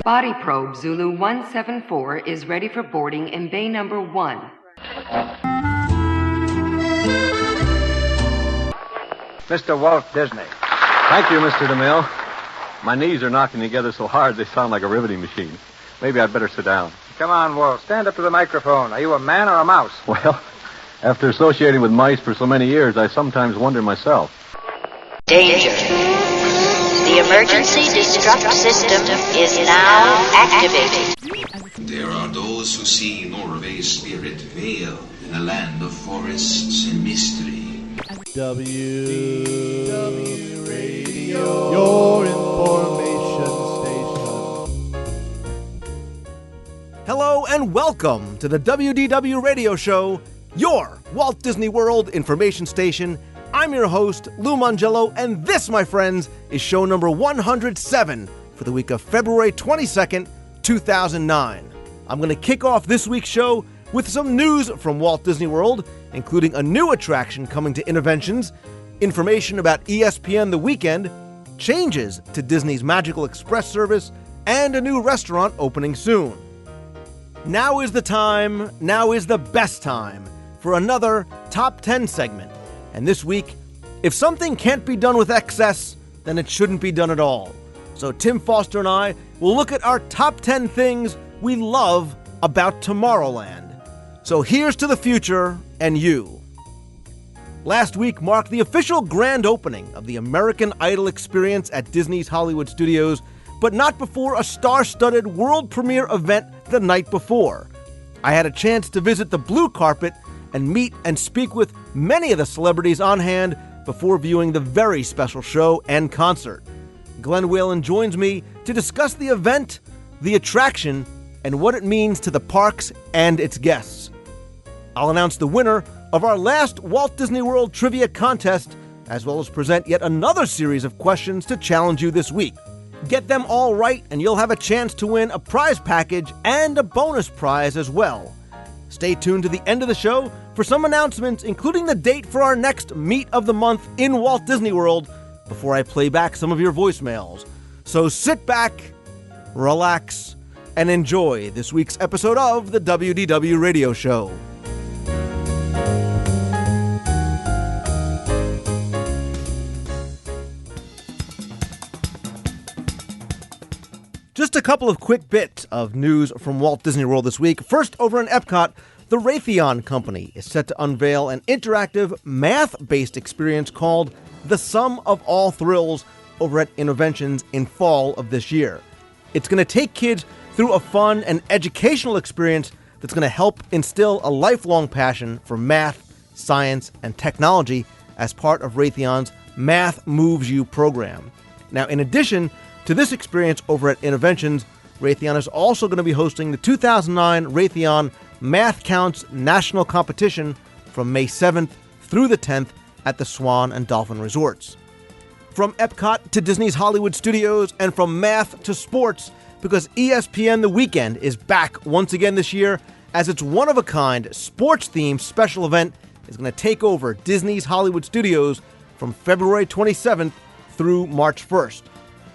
Body probe Zulu 174 is ready for boarding in bay number 1. Mr. Walt Disney. Thank you, Mr. DeMille. My knees are knocking together so hard they sound like a riveting machine. Maybe I'd better sit down. Come on, Walt. Stand up to the microphone. Are you a man or a mouse? Well, after associating with mice for so many years, I sometimes wonder myself. Danger. The emergency destruct system is now activated. There are those who see Norway's spirit veiled in a land of forests and mystery. WDW Radio, your information station. Hello and welcome to the WDW Radio Show, your Walt Disney World information station. I'm your host, Lou Mongello, and this, my friends, is show number 107 for the week of February 22nd, 2009. I'm going to kick off this week's show with some news from Walt Disney World, including a new attraction coming to Interventions, information about ESPN The Weekend, changes to Disney's Magical Express service, and a new restaurant opening soon. Now is the time, now is the best time for another Top 10 segment. And this week, if something can't be done with excess, then it shouldn't be done at all. So Tim Foster and I will look at our top 10 things we love about Tomorrowland. So here's to the future and you. Last week marked the official grand opening of the American Idol experience at Disney's Hollywood Studios, but not before a star-studded world premiere event the night before. I had a chance to visit the blue carpet and meet and speak with many of the celebrities on hand before viewing the very special show and concert. Glenn Whalen joins me to discuss the event, the attraction, and what it means to the parks and its guests. I'll announce the winner of our last Walt Disney World Trivia Contest, as well as present yet another series of questions to challenge you this week. Get them all right and you'll have a chance to win a prize package and a bonus prize as well. Stay tuned to the end of the show for some announcements, including the date for our next Meet of the Month in Walt Disney World, before I play back some of your voicemails. So sit back, relax, and enjoy this week's episode of the WDW Radio Show. Just a couple of quick bits of news from Walt Disney World this week. First, over in Epcot, the Raytheon Company is set to unveil an interactive, math-based experience called The Sum of All Thrills over at Interventions in fall of this year. It's going to take kids through a fun and educational experience that's going to help instill a lifelong passion for math, science, and technology as part of Raytheon's Math Moves You program. Now, in addition to this experience over at Interventions, Raytheon is also going to be hosting the 2009 Raytheon Math Counts National Competition from May 7th through the 10th at the Swan and Dolphin Resorts. From Epcot to Disney's Hollywood Studios and from math to sports, because ESPN The Weekend is back once again this year as its one-of-a-kind sports-themed special event is going to take over Disney's Hollywood Studios from February 27th through March 1st.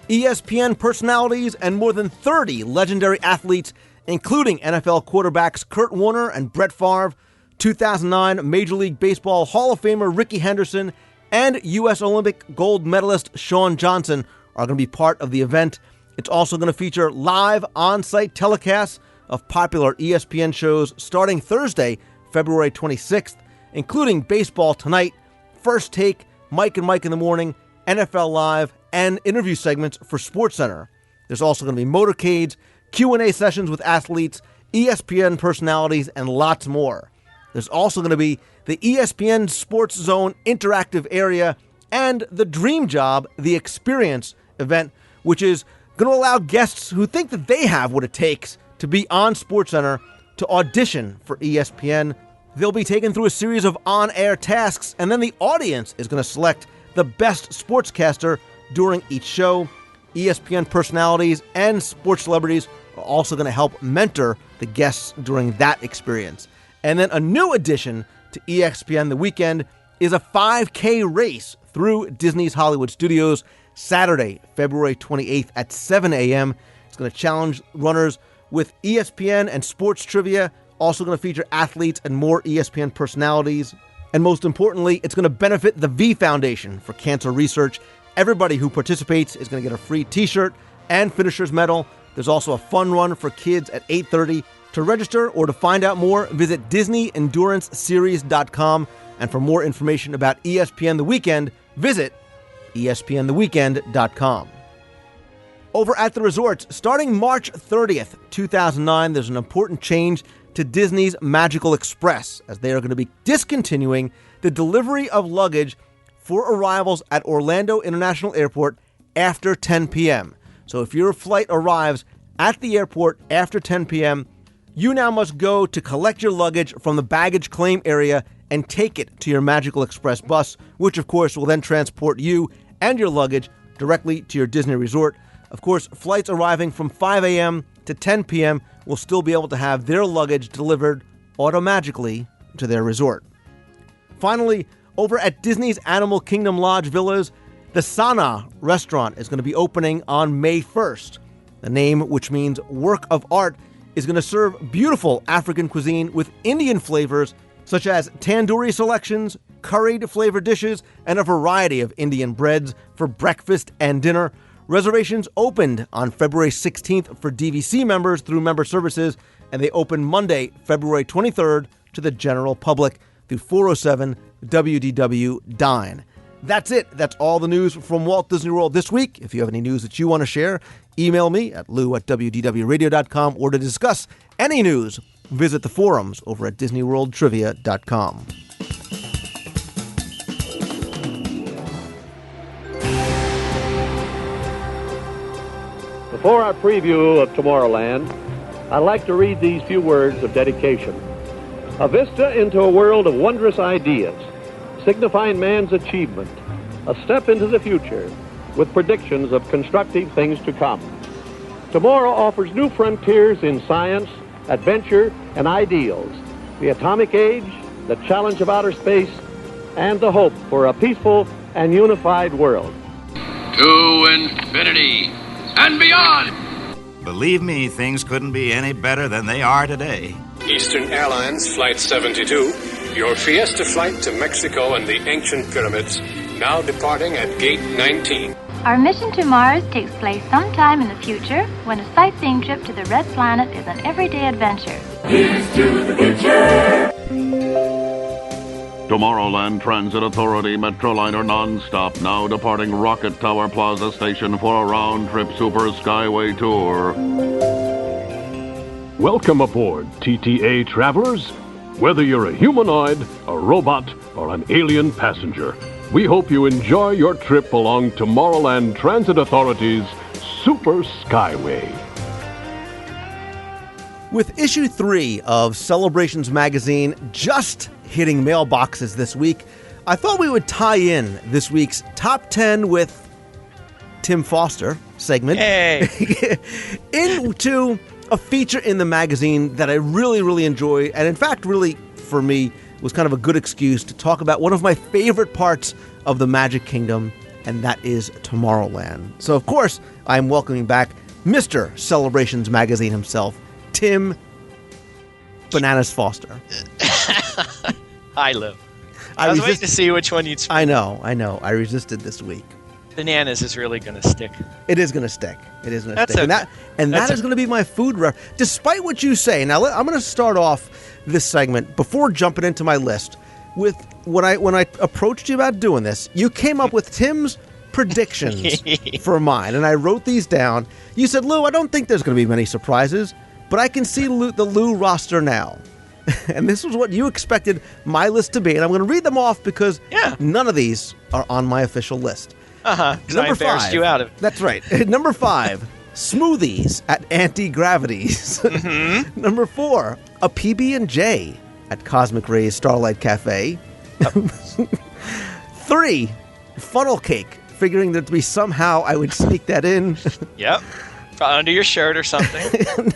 ESPN personalities and more than 30 legendary athletes, including NFL quarterbacks Kurt Warner and Brett Favre, 2009 Major League Baseball Hall of Famer Rickey Henderson, and U.S. Olympic gold medalist Shawn Johnson are going to be part of the event. It's also going to feature live on-site telecasts of popular ESPN shows starting Thursday, February 26th, including Baseball Tonight, First Take, Mike and Mike in the Morning, NFL Live, and interview segments for SportsCenter. There's also going to be motorcades, Q&A sessions with athletes, ESPN personalities, and lots more. There's also going to be the ESPN Sports Zone interactive area and the Dream Job, the Experience event, which is going to allow guests who think that they have what it takes to be on SportsCenter to audition for ESPN. They'll be taken through a series of on-air tasks, and then the audience is going to select the best sportscaster during each show. ESPN personalities and sports celebrities are also going to help mentor the guests during that experience. And then a new addition to ESPN The Weekend is a 5K race through Disney's Hollywood Studios Saturday, February 28th at 7 a.m. It's It's going to challenge runners with ESPN and sports trivia. Also going to feature athletes and more ESPN personalities. And most importantly, it's going to benefit the V Foundation for Cancer Research. Everybody who participates is going to get a free t-shirt and finisher's medal. There's also a fun run for kids at 8:30. To register or to find out more, visit DisneyEnduranceSeries.com. And for more information about ESPN The Weekend, visit ESPNTheWeekend.com. Over at the resorts, starting March 30th, 2009, there's an important change to Disney's Magical Express, as they are going to be discontinuing the delivery of luggage for arrivals at Orlando International Airport after 10 p.m. So if your flight arrives at the airport after 10 p.m., you now must go to collect your luggage from the baggage claim area and take it to your Magical Express bus, which of course will then transport you and your luggage directly to your Disney resort. Of course, flights arriving from 5 a.m. to 10 p.m. will still be able to have their luggage delivered automagically to their resort. Finally, over at Disney's Animal Kingdom Lodge Villas, the Sana restaurant is going to be opening on May 1st. The name, which means work of art, is going to serve beautiful African cuisine with Indian flavors such as tandoori selections, curried flavored dishes, and a variety of Indian breads for breakfast and dinner. Reservations opened on February 16th for DVC members through member services, and they open Monday, February 23rd to the general public through 407 WDW Dine. That's it. That's all the news from Walt Disney World this week. If you have any news that you want to share, email me at lou@wdwradio.com, or to discuss any news, visit the forums over at disneyworldtrivia.com. Before our preview of Tomorrowland, I'd like to read these few words of dedication. A vista into a world of wondrous ideas, signifying man's achievement, a step into the future, with predictions of constructive things to come. Tomorrow offers new frontiers in science, adventure, and ideals, the atomic age, the challenge of outer space, and the hope for a peaceful and unified world. To infinity and beyond! Believe me, things couldn't be any better than they are today. Eastern Airlines Flight 72, your Fiesta flight to Mexico and the ancient pyramids, now departing at Gate 19. Our mission to Mars takes place sometime in the future when a sightseeing trip to the Red Planet is an everyday adventure. Here's to the future! Tomorrowland Transit Authority Metroliner nonstop, now departing Rocket Tower Plaza Station for a round-trip Super Skyway tour. Welcome aboard, TTA travelers. Whether you're a humanoid, a robot, or an alien passenger, we hope you enjoy your trip along Tomorrowland Transit Authority's Super Skyway. With issue 3 of Celebrations magazine just hitting mailboxes this week, I thought we would tie in this week's Top 10 with Tim Foster segment into a feature in the magazine that I really, really enjoy, and in fact, really, for me, was kind of a good excuse to talk about one of my favorite parts of the Magic Kingdom, and that is Tomorrowland. So, of course, I'm welcoming back Mr. Celebrations magazine himself, Tim Bananas Foster. Hi, Lou. I was waiting to see which one you'd speak. I know. I resisted this week. Bananas is really going to stick. It is going to stick. It is going to stick. Okay. And that is going to be my food despite what you say. Now, I'm going to start off this segment before jumping into my list with when I approached you about doing this, you came up with Tim's predictions for mine, and I wrote these down. You said, Lou, I don't think there's going to be many surprises, but I can see the Lou roster now. And this was what you expected my list to be, and I'm going to read them off because none of these are on my official list. Because I embarrassed you out of it. That's right. Number 5, smoothies at anti-gravities. Mm-hmm. Number 4, a PB&J at Cosmic Ray's Starlight Cafe. 3, funnel cake, figuring that somehow I would sneak that in. Yep. Under your shirt or something.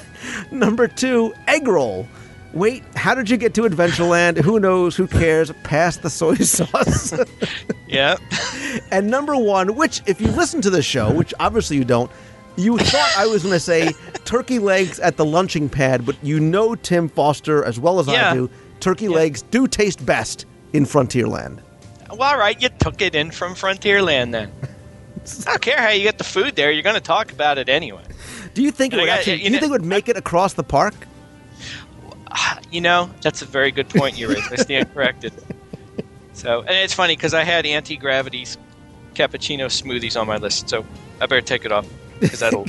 Number 2, egg roll. Wait, how did you get to Adventureland? Who knows? Who cares? Pass the soy sauce. Yep. And number 1, which, if you listen to the show, which obviously you don't, You thought I was going to say turkey legs at the lunching pad, but you know, Tim Foster, as well as I do, turkey legs do taste best in Frontierland. Well, all right, you took it in from Frontierland then. I don't care how you get the food there. You're going to talk about it anyway. Do you think it would think it would make it across the park? You know, that's a very good point you raised. I stand corrected. So, and it's funny because I had anti-gravity cappuccino smoothies on my list, so I better take it off because that'll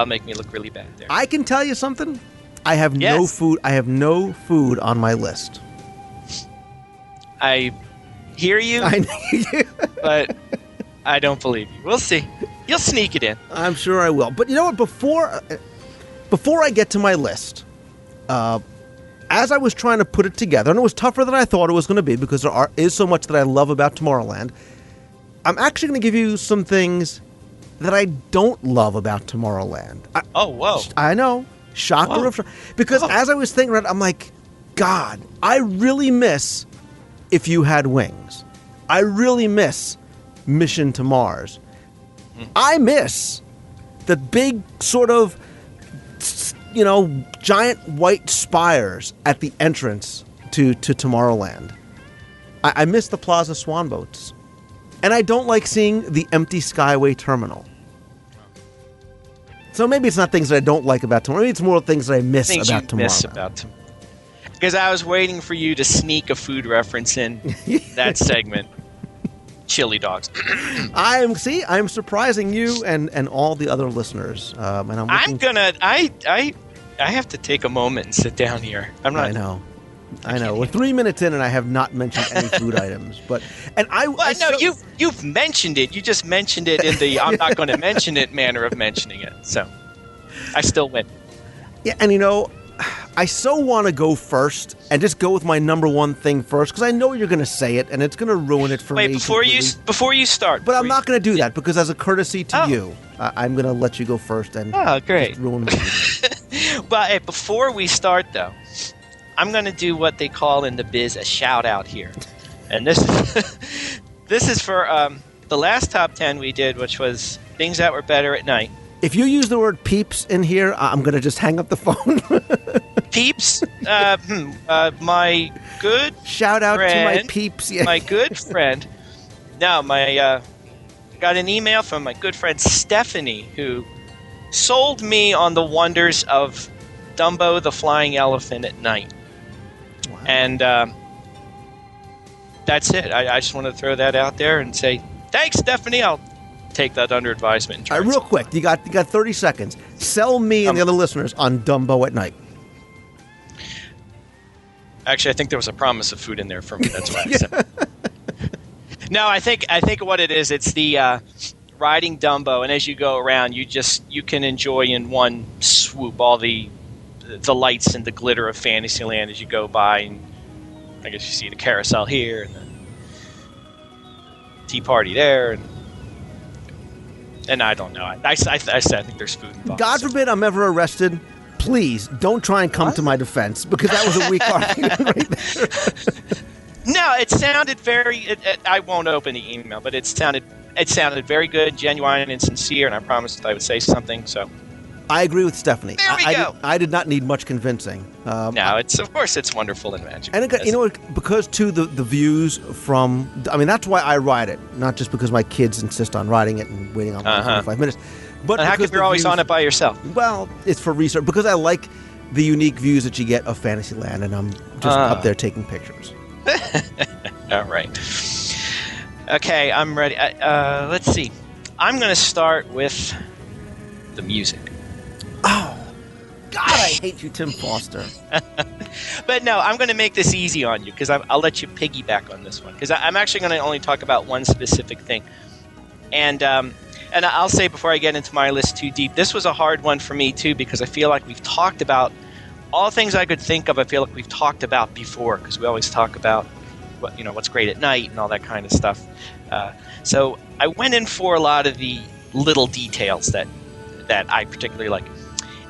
make me look really bad there. I can tell you something. I have no food. I have no food on my list. I hear you, but I don't believe you. We'll see. You'll sneak it in. I'm sure I will. But you know what? Before I get to my list, as I was trying to put it together, and it was tougher than I thought it was going to be because there is so much that I love about Tomorrowland, I'm actually going to give you some things that I don't love about Tomorrowland. Whoa. I know. Shocker. Because as I was thinking about it, I'm like, God, I really miss If You Had Wings. I really miss Mission to Mars. I miss the big sort of, giant white spires at the entrance to Tomorrowland. I miss the Plaza Swan boats. And I don't like seeing the empty Skyway Terminal. So maybe it's not things that I don't like about Tomorrowland. Maybe it's more things that I miss about Tomorrowland. Because I was waiting for you to sneak a food reference in that segment. Chili dogs. I'm surprising you and all the other listeners. And I have to take a moment and sit down here. I know. We're 3 minutes in, and I have not mentioned any food items. You've mentioned it. You just mentioned it in the I'm not going to mention it manner of mentioning it. So I still win. Yeah, and I so want to go first and just go with my number one thing first because I know you're going to say it and it's going to ruin it for me. Before you start. But I'm not going to do that because as a courtesy to you, I'm going to let you go first and great. Ruin it. But before we start, though, I'm going to do what they call in the biz a shout out here, and this is for the last top 10 we did, which was things that were better at night. If you use the word peeps in here, I'm going to just hang up the phone. Peeps? My good shout out friend, to my peeps. Yeah. My good friend. No, got an email from my good friend Stephanie, who sold me on the wonders of Dumbo the Flying Elephant at night. Wow. And that's it. I just want to throw that out there and say, thanks, Stephanie. I'll take that under advisement. Real quick, you got 30 seconds. Sell me and the other listeners on Dumbo at night. Actually, I think there was a promise of food in there for me. That's why I said it. No, I think what it is, it's the riding Dumbo, and as you go around, you can enjoy in one swoop all the lights and the glitter of Fantasyland as you go by, and I guess you see the carousel here and the tea party there, and I don't know. I said I think there's food involved. God forbid I'm ever arrested. Please don't try and come to my defense because that was a weak argument right there. No, it sounded very. I won't open the email, but it sounded very good, genuine, and sincere. And I promised I would say something. So I agree with Stephanie. There we go. I did not need much convincing. No, of course it's wonderful and magical. And because too the views from. I mean, that's why I ride it, not just because my kids insist on riding it and waiting on 45 minutes. But how come you're always on it by yourself? Well, it's for research because I like the unique views that you get of Fantasyland, and I'm just up there taking pictures. All right. Okay, I'm ready. Let's see. I'm going to start with the music. Oh, God, I hate you, Tim Foster. But no, I'm going to make this easy on you because I'll let you piggyback on this one because I'm actually going to only talk about one specific thing. And I'll say before I get into my list too deep, this was a hard one for me too because I feel like we've talked about all things I could think of. I feel like we've talked about before because we always talk about what's great at night and all that kind of stuff. So I went in for a lot of the little details that I particularly like.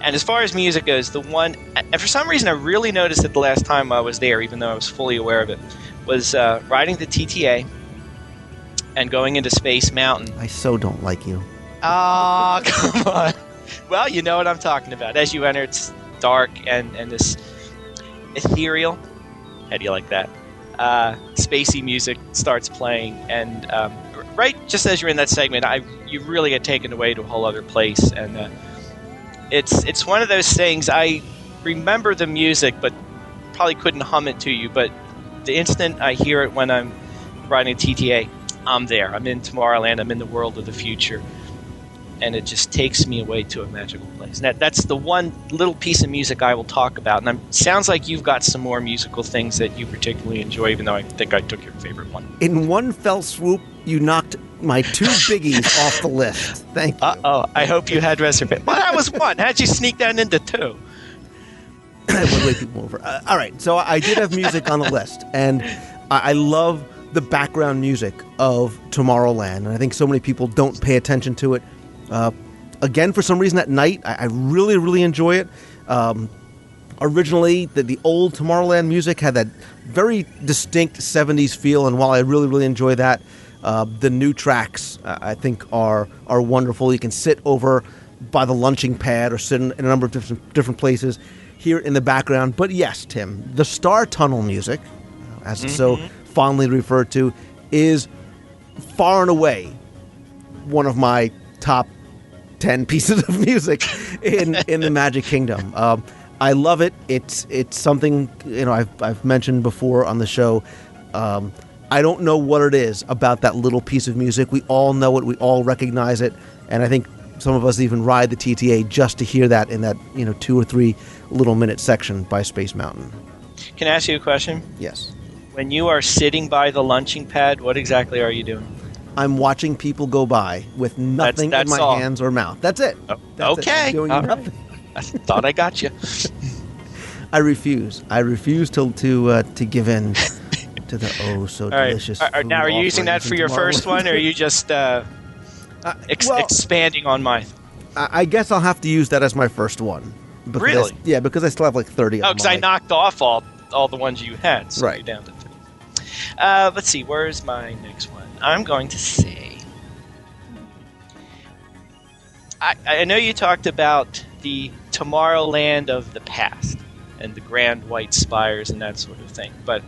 And as far as music goes, the one, and for some reason I really noticed it the last time I was there, even though I was fully aware of it, was riding the TTA and going into Space Mountain. I so don't like you. Oh, come on. Well, you know what I'm talking about. As you enter, it's dark and this ethereal. How do you like that? Spacey music starts playing, and right just as you're in that segment, you really get taken away to a whole other place, and it's one of those things. I remember the music, but probably couldn't hum it to you. But the instant I hear it when I'm riding a TTA, I'm there. I'm in Tomorrowland. I'm in the world of the future. And it just takes me away to a magical place. And that's the one little piece of music I will talk about. And sounds like you've got some more musical things that you particularly enjoy, even though I think I took your favorite one. In one fell swoop, you knocked my two biggies off the list. Thank you. Uh-oh. I hope you had reservation. Well, that was one. How'd you sneak that into two? I would wait people over. All right, so I did have music on the list. And I love the background music of Tomorrowland. And I think so many people don't pay attention to it. Again, for some reason at night, I really, really enjoy it. Originally, the old Tomorrowland music had that very distinct 70s feel, and while I really, really enjoy that, the new tracks, I think, are wonderful. You can sit over by the launching pad or sit in a number of different places here in the background. But yes, Tim, the Star Tunnel music, as it's so fondly referred to, is far and away one of my top 10 pieces of music in the Magic Kingdom. I love it. It's something, I've mentioned before on the show. I don't know what it is about that little piece of music. We all know it. We all recognize it. And I think some of us even ride the TTA just to hear that in that 2 or 3 little minute section by Space Mountain. Can I ask you a question? Yes. When you are sitting by the launching pad, what exactly are you doing? I'm watching people go by with nothing in my hands or mouth. That's it. That's okay. it. I'm doing nothing. I thought I got you. I refuse. I refuse to give in to the so delicious. All right. Now, are you using that for your first one, or are you just expanding on mine? I guess I'll have to use that as my first one. Really? Because I still have like 30. Oh, because I knocked off all the ones you had, so right. You're down to 3. Let's see. Where's my next one? I'm going to say, I know you talked about the Tomorrowland of the past and the grand white spires and that sort of thing, but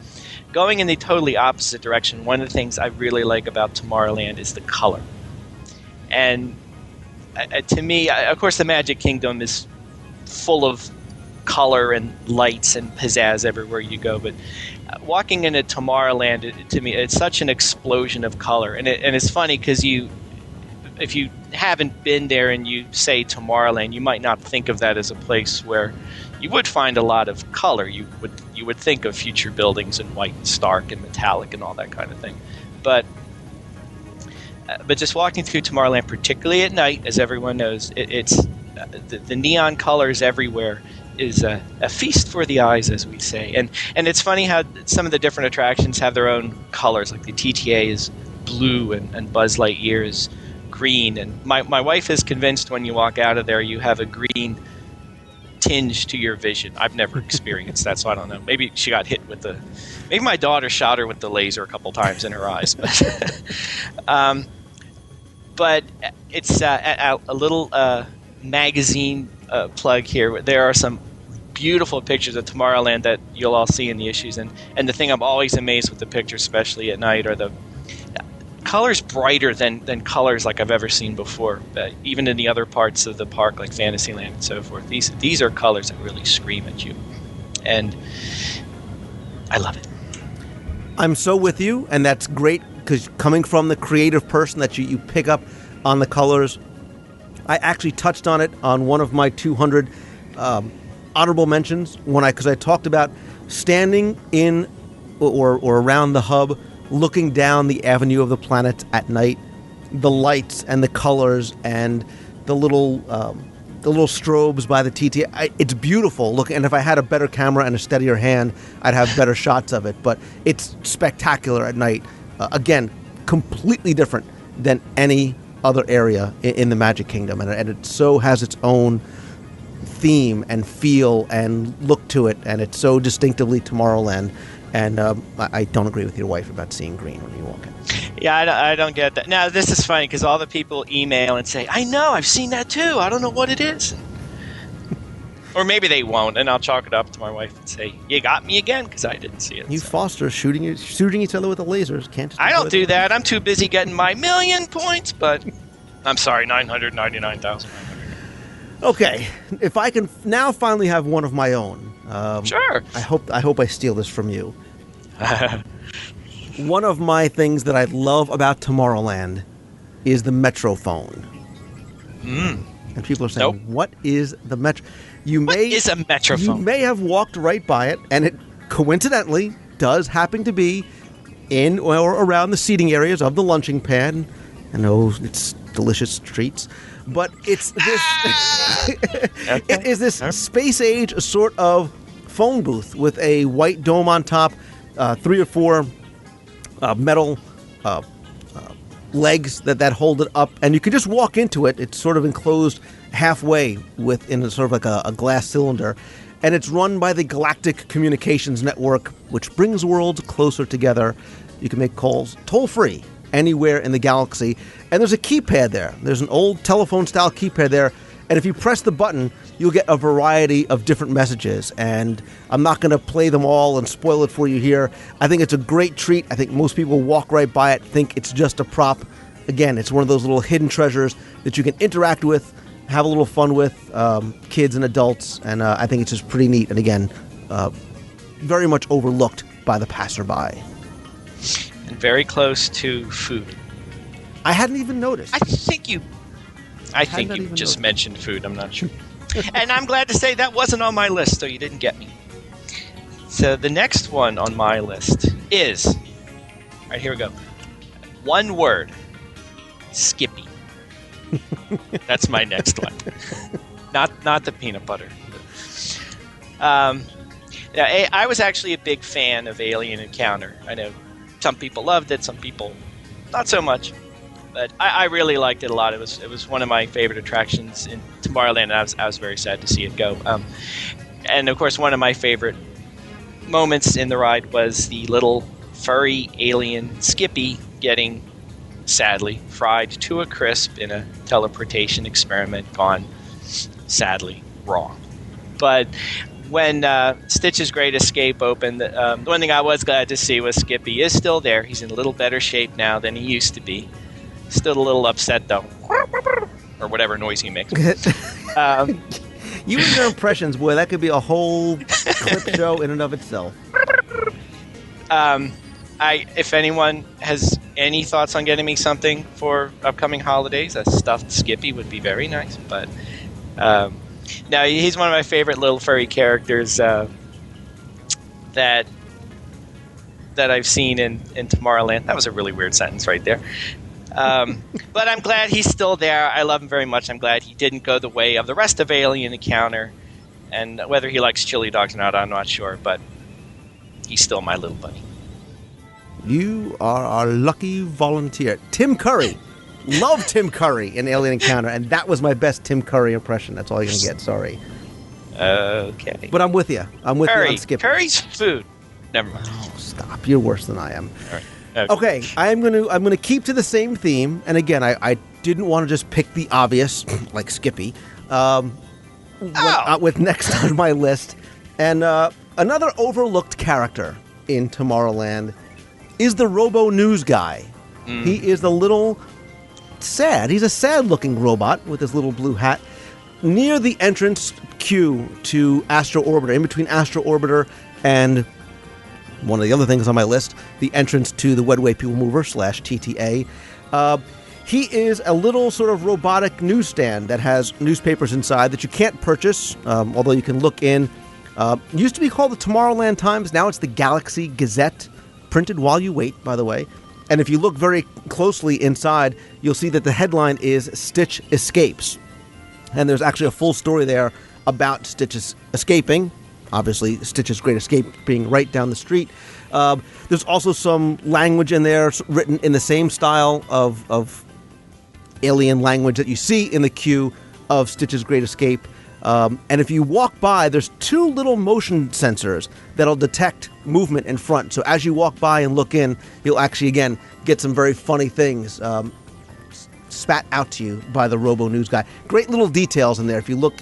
going in the totally opposite direction, one of the things I really like about Tomorrowland is the color. And to me, of course, the Magic Kingdom is full of color and lights and pizzazz everywhere you go, but walking into Tomorrowland, to me, it's such an explosion of color. And it's funny because if you haven't been there and you say Tomorrowland, you might not think of that as a place where you would find a lot of color. You would think of future buildings in white and stark and metallic and all that kind of thing. But just walking through Tomorrowland, particularly at night, as everyone knows, it's the neon colors everywhere is a feast for the eyes, as we say. And it's funny how some of the different attractions have their own colors. Like the TTA is blue and Buzz Lightyear is green. And my wife is convinced when you walk out of there you have a green tinge to your vision. I've never experienced that, so I don't know. Maybe she got hit with maybe my daughter shot her with the laser a couple times in her eyes. But it's a little magazine plug here. There are some beautiful pictures of Tomorrowland that you'll all see in the issues, and the thing I'm always amazed with the pictures, especially at night, are the colors brighter than colors like I've ever seen before. Even in the other parts of the park, like Fantasyland and so forth, these are colors that really scream at you, and I love it. I'm so with you, and that's great because coming from the creative person that you pick up on the colors. I actually touched on it on one of my 200 honorable mentions because I talked about standing in or around the hub, looking down the Avenue of the Planets at night, the lights and the colors and the little strobes by the TT. It's beautiful. Look, and if I had a better camera and a steadier hand, I'd have better shots of it. But it's spectacular at night. Again, completely different than any other area in the Magic Kingdom, and it so has its own theme and feel and look to it, and it's so distinctively Tomorrowland. And I don't agree with your wife about seeing green when you walk in. Yeah, I don't get that. Now, this is funny because all the people email and say, I know, I've seen that too. I don't know what it is. Or maybe they won't, and I'll chalk it up to my wife and say, you got me again because I didn't see it. You foster shooting each other with the lasers. Can't just I don't do that. I'm too busy getting my 1,000,000 points, but I'm sorry, 999,000. Okay, if I can now finally have one of my own. Sure. I hope I steal this from you. One of my things that I love about Tomorrowland is the Metrophone. And people are saying, what is the Metro? What is a Metrophone? You may have walked right by it, and it coincidentally does happen to be in or around the seating areas of the lunching pad. I know it's delicious treats. But it's this it is this space age sort of phone booth with a white dome on top, 3 or 4 metal legs that hold it up, and you can just walk into it. It's sort of enclosed halfway within a sort of like a glass cylinder, and it's run by the Galactic Communications Network, which brings worlds closer together. You can make calls toll-free anywhere in the galaxy, and there's a keypad there. There's an old telephone-style keypad there, and if you press the button, you'll get a variety of different messages, and I'm not going to play them all and spoil it for you here. I think it's a great treat. I think most people walk right by it, think it's just a prop. Again, it's one of those little hidden treasures that you can interact with, have a little fun with, kids and adults, and I think it's just pretty neat, and again, very much overlooked by the passerby. And very close to food. I hadn't even noticed. I think you just mentioned food. I'm not sure. And I'm glad to say that wasn't on my list, so you didn't get me. So the next one on my list is, all right, here we go. One word, Skippy. That's my next one. Not the peanut butter. I was actually a big fan of Alien Encounter. I know some people loved it, some people not so much. But I really liked it a lot. It was one of my favorite attractions in Tomorrowland, and I was very sad to see it go. And, of course, one of my favorite moments in the ride was the little furry alien Skippy getting, sadly, fried to a crisp in a teleportation experiment gone, sadly, wrong. But when Stitch's Great Escape opened, the one thing I was glad to see was Skippy is still there. He's in a little better shape now than he used to be. Still a little upset, though. Or whatever noise he makes. You and your impressions, boy, that could be a whole clip show in and of itself. If anyone has any thoughts on getting me something for upcoming holidays, a stuffed Skippy would be very nice. But no, he's one of my favorite little furry characters that I've seen in Tomorrowland. That was a really weird sentence right there. But I'm glad he's still there. I love him very much. I'm glad he didn't go the way of the rest of Alien Encounter. And whether he likes chili dogs or not, I'm not sure. But he's still my little buddy. You are our lucky volunteer. Tim Curry. Love Tim Curry in Alien Encounter. And that was my best Tim Curry impression. That's all you're going to get. Sorry. Okay. But I'm with you. I'm with you on Skippy. Curry's food. Never mind. Oh, stop. You're worse than I am. All right. Okay, I'm gonna keep to the same theme, and again, I didn't want to just pick the obvious, like Skippy, with next on my list. And another overlooked character in Tomorrowland is the Robo News guy. He is a little sad. He's a sad-looking robot with his little blue hat. Near the entrance queue to Astro Orbiter, in between Astro Orbiter and one of the other things on my list, the entrance to the Wedway People Mover / TTA. He is a little sort of robotic newsstand that has newspapers inside that you can't purchase, although you can look in. Used to be called the Tomorrowland Times. Now it's the Galaxy Gazette, printed while you wait, by the way. And if you look very closely inside, you'll see that the headline is Stitch Escapes. And there's actually a full story there about Stitch escaping. Obviously, Stitch's Great Escape being right down the street. There's also some language in there written in the same style of alien language that you see in the queue of Stitch's Great Escape. And if you walk by, there's 2 little motion sensors that'll detect movement in front. So as you walk by and look in, you'll actually, again, get some very funny things spat out to you by the Robo News guy. Great little details in there. If you look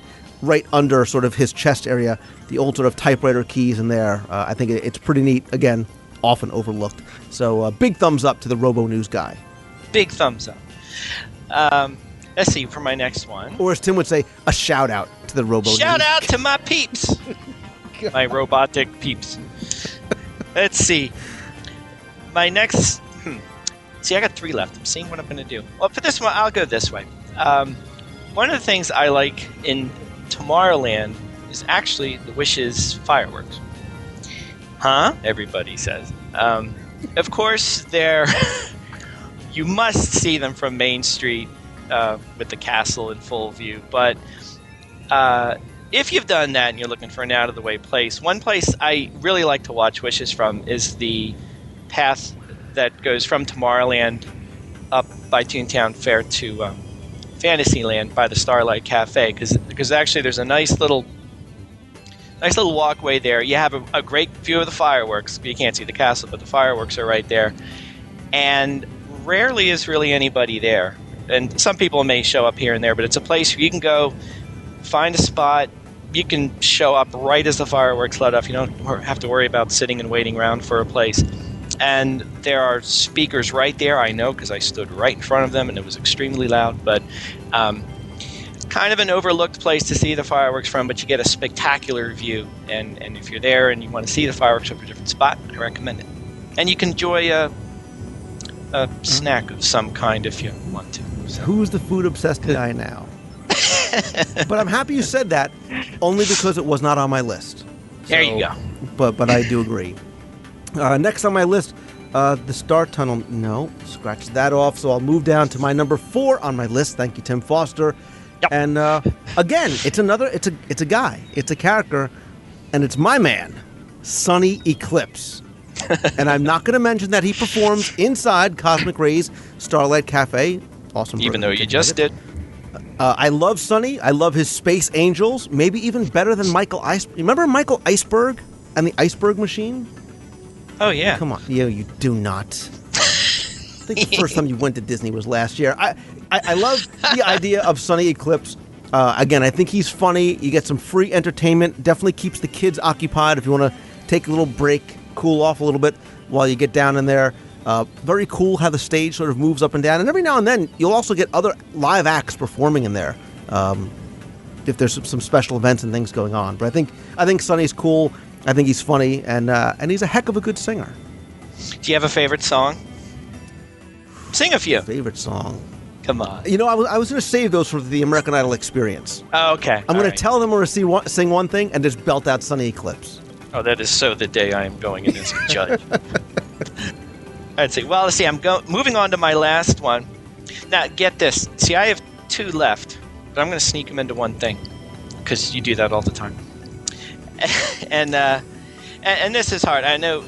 right under sort of his chest area, the old sort of typewriter keys in there, I think it's pretty neat. Again, often overlooked. So big thumbs up to the Robo News guy. Big thumbs up. Let's see, for my next one. Or as Tim would say, a shout out to the Robo News. Shout out to my peeps. My robotic peeps. Let's see. My next... See, I got 3 left. I'm seeing what I'm going to do. Well, for this one, I'll go this way. One of the things I like in Tomorrowland is actually the Wishes fireworks. Huh? Everybody says. Of course, they're... you must see them from Main Street with the castle in full view. But if you've done that and you're looking for an out-of-the-way place, one place I really like to watch Wishes from is the path that goes from Tomorrowland up by Toontown Fair to Fantasyland by the Starlight Cafe, because actually there's a nice little walkway there. You have a great view of the fireworks. You can't see the castle, but the fireworks are right there. And rarely is really anybody there. And some people may show up here and there, but it's a place where you can go, find a spot. You can show up right as the fireworks let off. You don't have to worry about sitting and waiting around for a place. And there are speakers right there, I know, because I stood right in front of them, and it was extremely loud. But kind of an overlooked place to see the fireworks from, but you get a spectacular view. And if you're there and you want to see the fireworks from a different spot, I recommend it. And you can enjoy a snack of some kind if you want to. So. Who's the food-obsessed guy now? But I'm happy you said that, only because it was not on my list. So, there you go. But I do agree. Next on my list, the Star Tunnel. No, scratch that off. So I'll move down to my number 4 on my list. Thank you, Tim Foster. Yep. And again, it's a guy, it's a character, and it's my man, Sonny Eclipse. And I'm not going to mention that he performs inside Cosmic Ray's Starlight Cafe. Awesome. Even though you just did. I love Sonny. I love his Space Angels. Maybe even better than Michael Iceberg. Remember Michael Iceberg and the Iceberg Machine? Oh, yeah. Come on. You do not. I think the first time you went to Disney was last year. I love the idea of Sonny Eclipse. Again, I think he's funny. You get some free entertainment. Definitely keeps the kids occupied if you want to take a little break, cool off a little bit while you get down in there. Very cool how the stage sort of moves up and down. And every now and then, you'll also get other live acts performing in there if there's some special events and things going on. But I think Sonny's cool. I think he's funny, and he's a heck of a good singer. Do you have a favorite song? Sing a few. Favorite song? Come on. You know, I was going to save those for the American Idol experience. Oh, okay. I'm going to tell them we're going to sing one thing and just belt out Sonny Eclipse. Oh, that is so the day I am going in as a judge. Let's see. Well, let's see. I'm moving on to my last one. Now, get this. See, I have 2 left, but I'm going to sneak them into one thing because you do that all the time. And this is hard. I know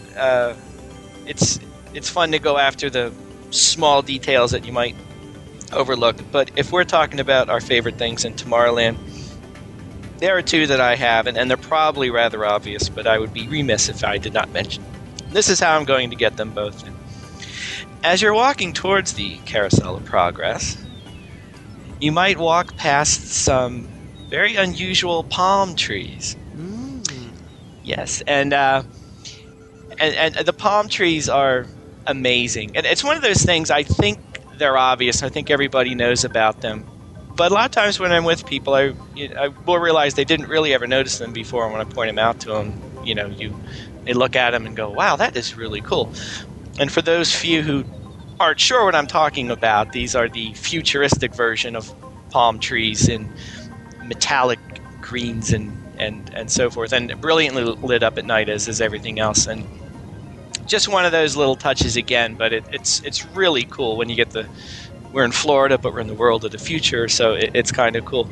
it's fun to go after the small details that you might overlook. But if we're talking about our favorite things in Tomorrowland, there are 2 that I have, and they're probably rather obvious, but I would be remiss if I did not mention. This is how I'm going to get them both in. As you're walking towards the Carousel of Progress, you might walk past some very unusual palm trees. Yes, and the palm trees are amazing. And it's one of those things, I think they're obvious. I think everybody knows about them. But a lot of times when I'm with people, I will realize they didn't really ever notice them before. And when I point them out to them, they look at them and go, wow, that is really cool. And for those few who aren't sure what I'm talking about, these are the futuristic version of palm trees in metallic greens and so forth, and brilliantly lit up at night, as is everything else. And just one of those little touches again, but it's really cool when you get we're in Florida, but we're in the world of the future, so it's kind of cool.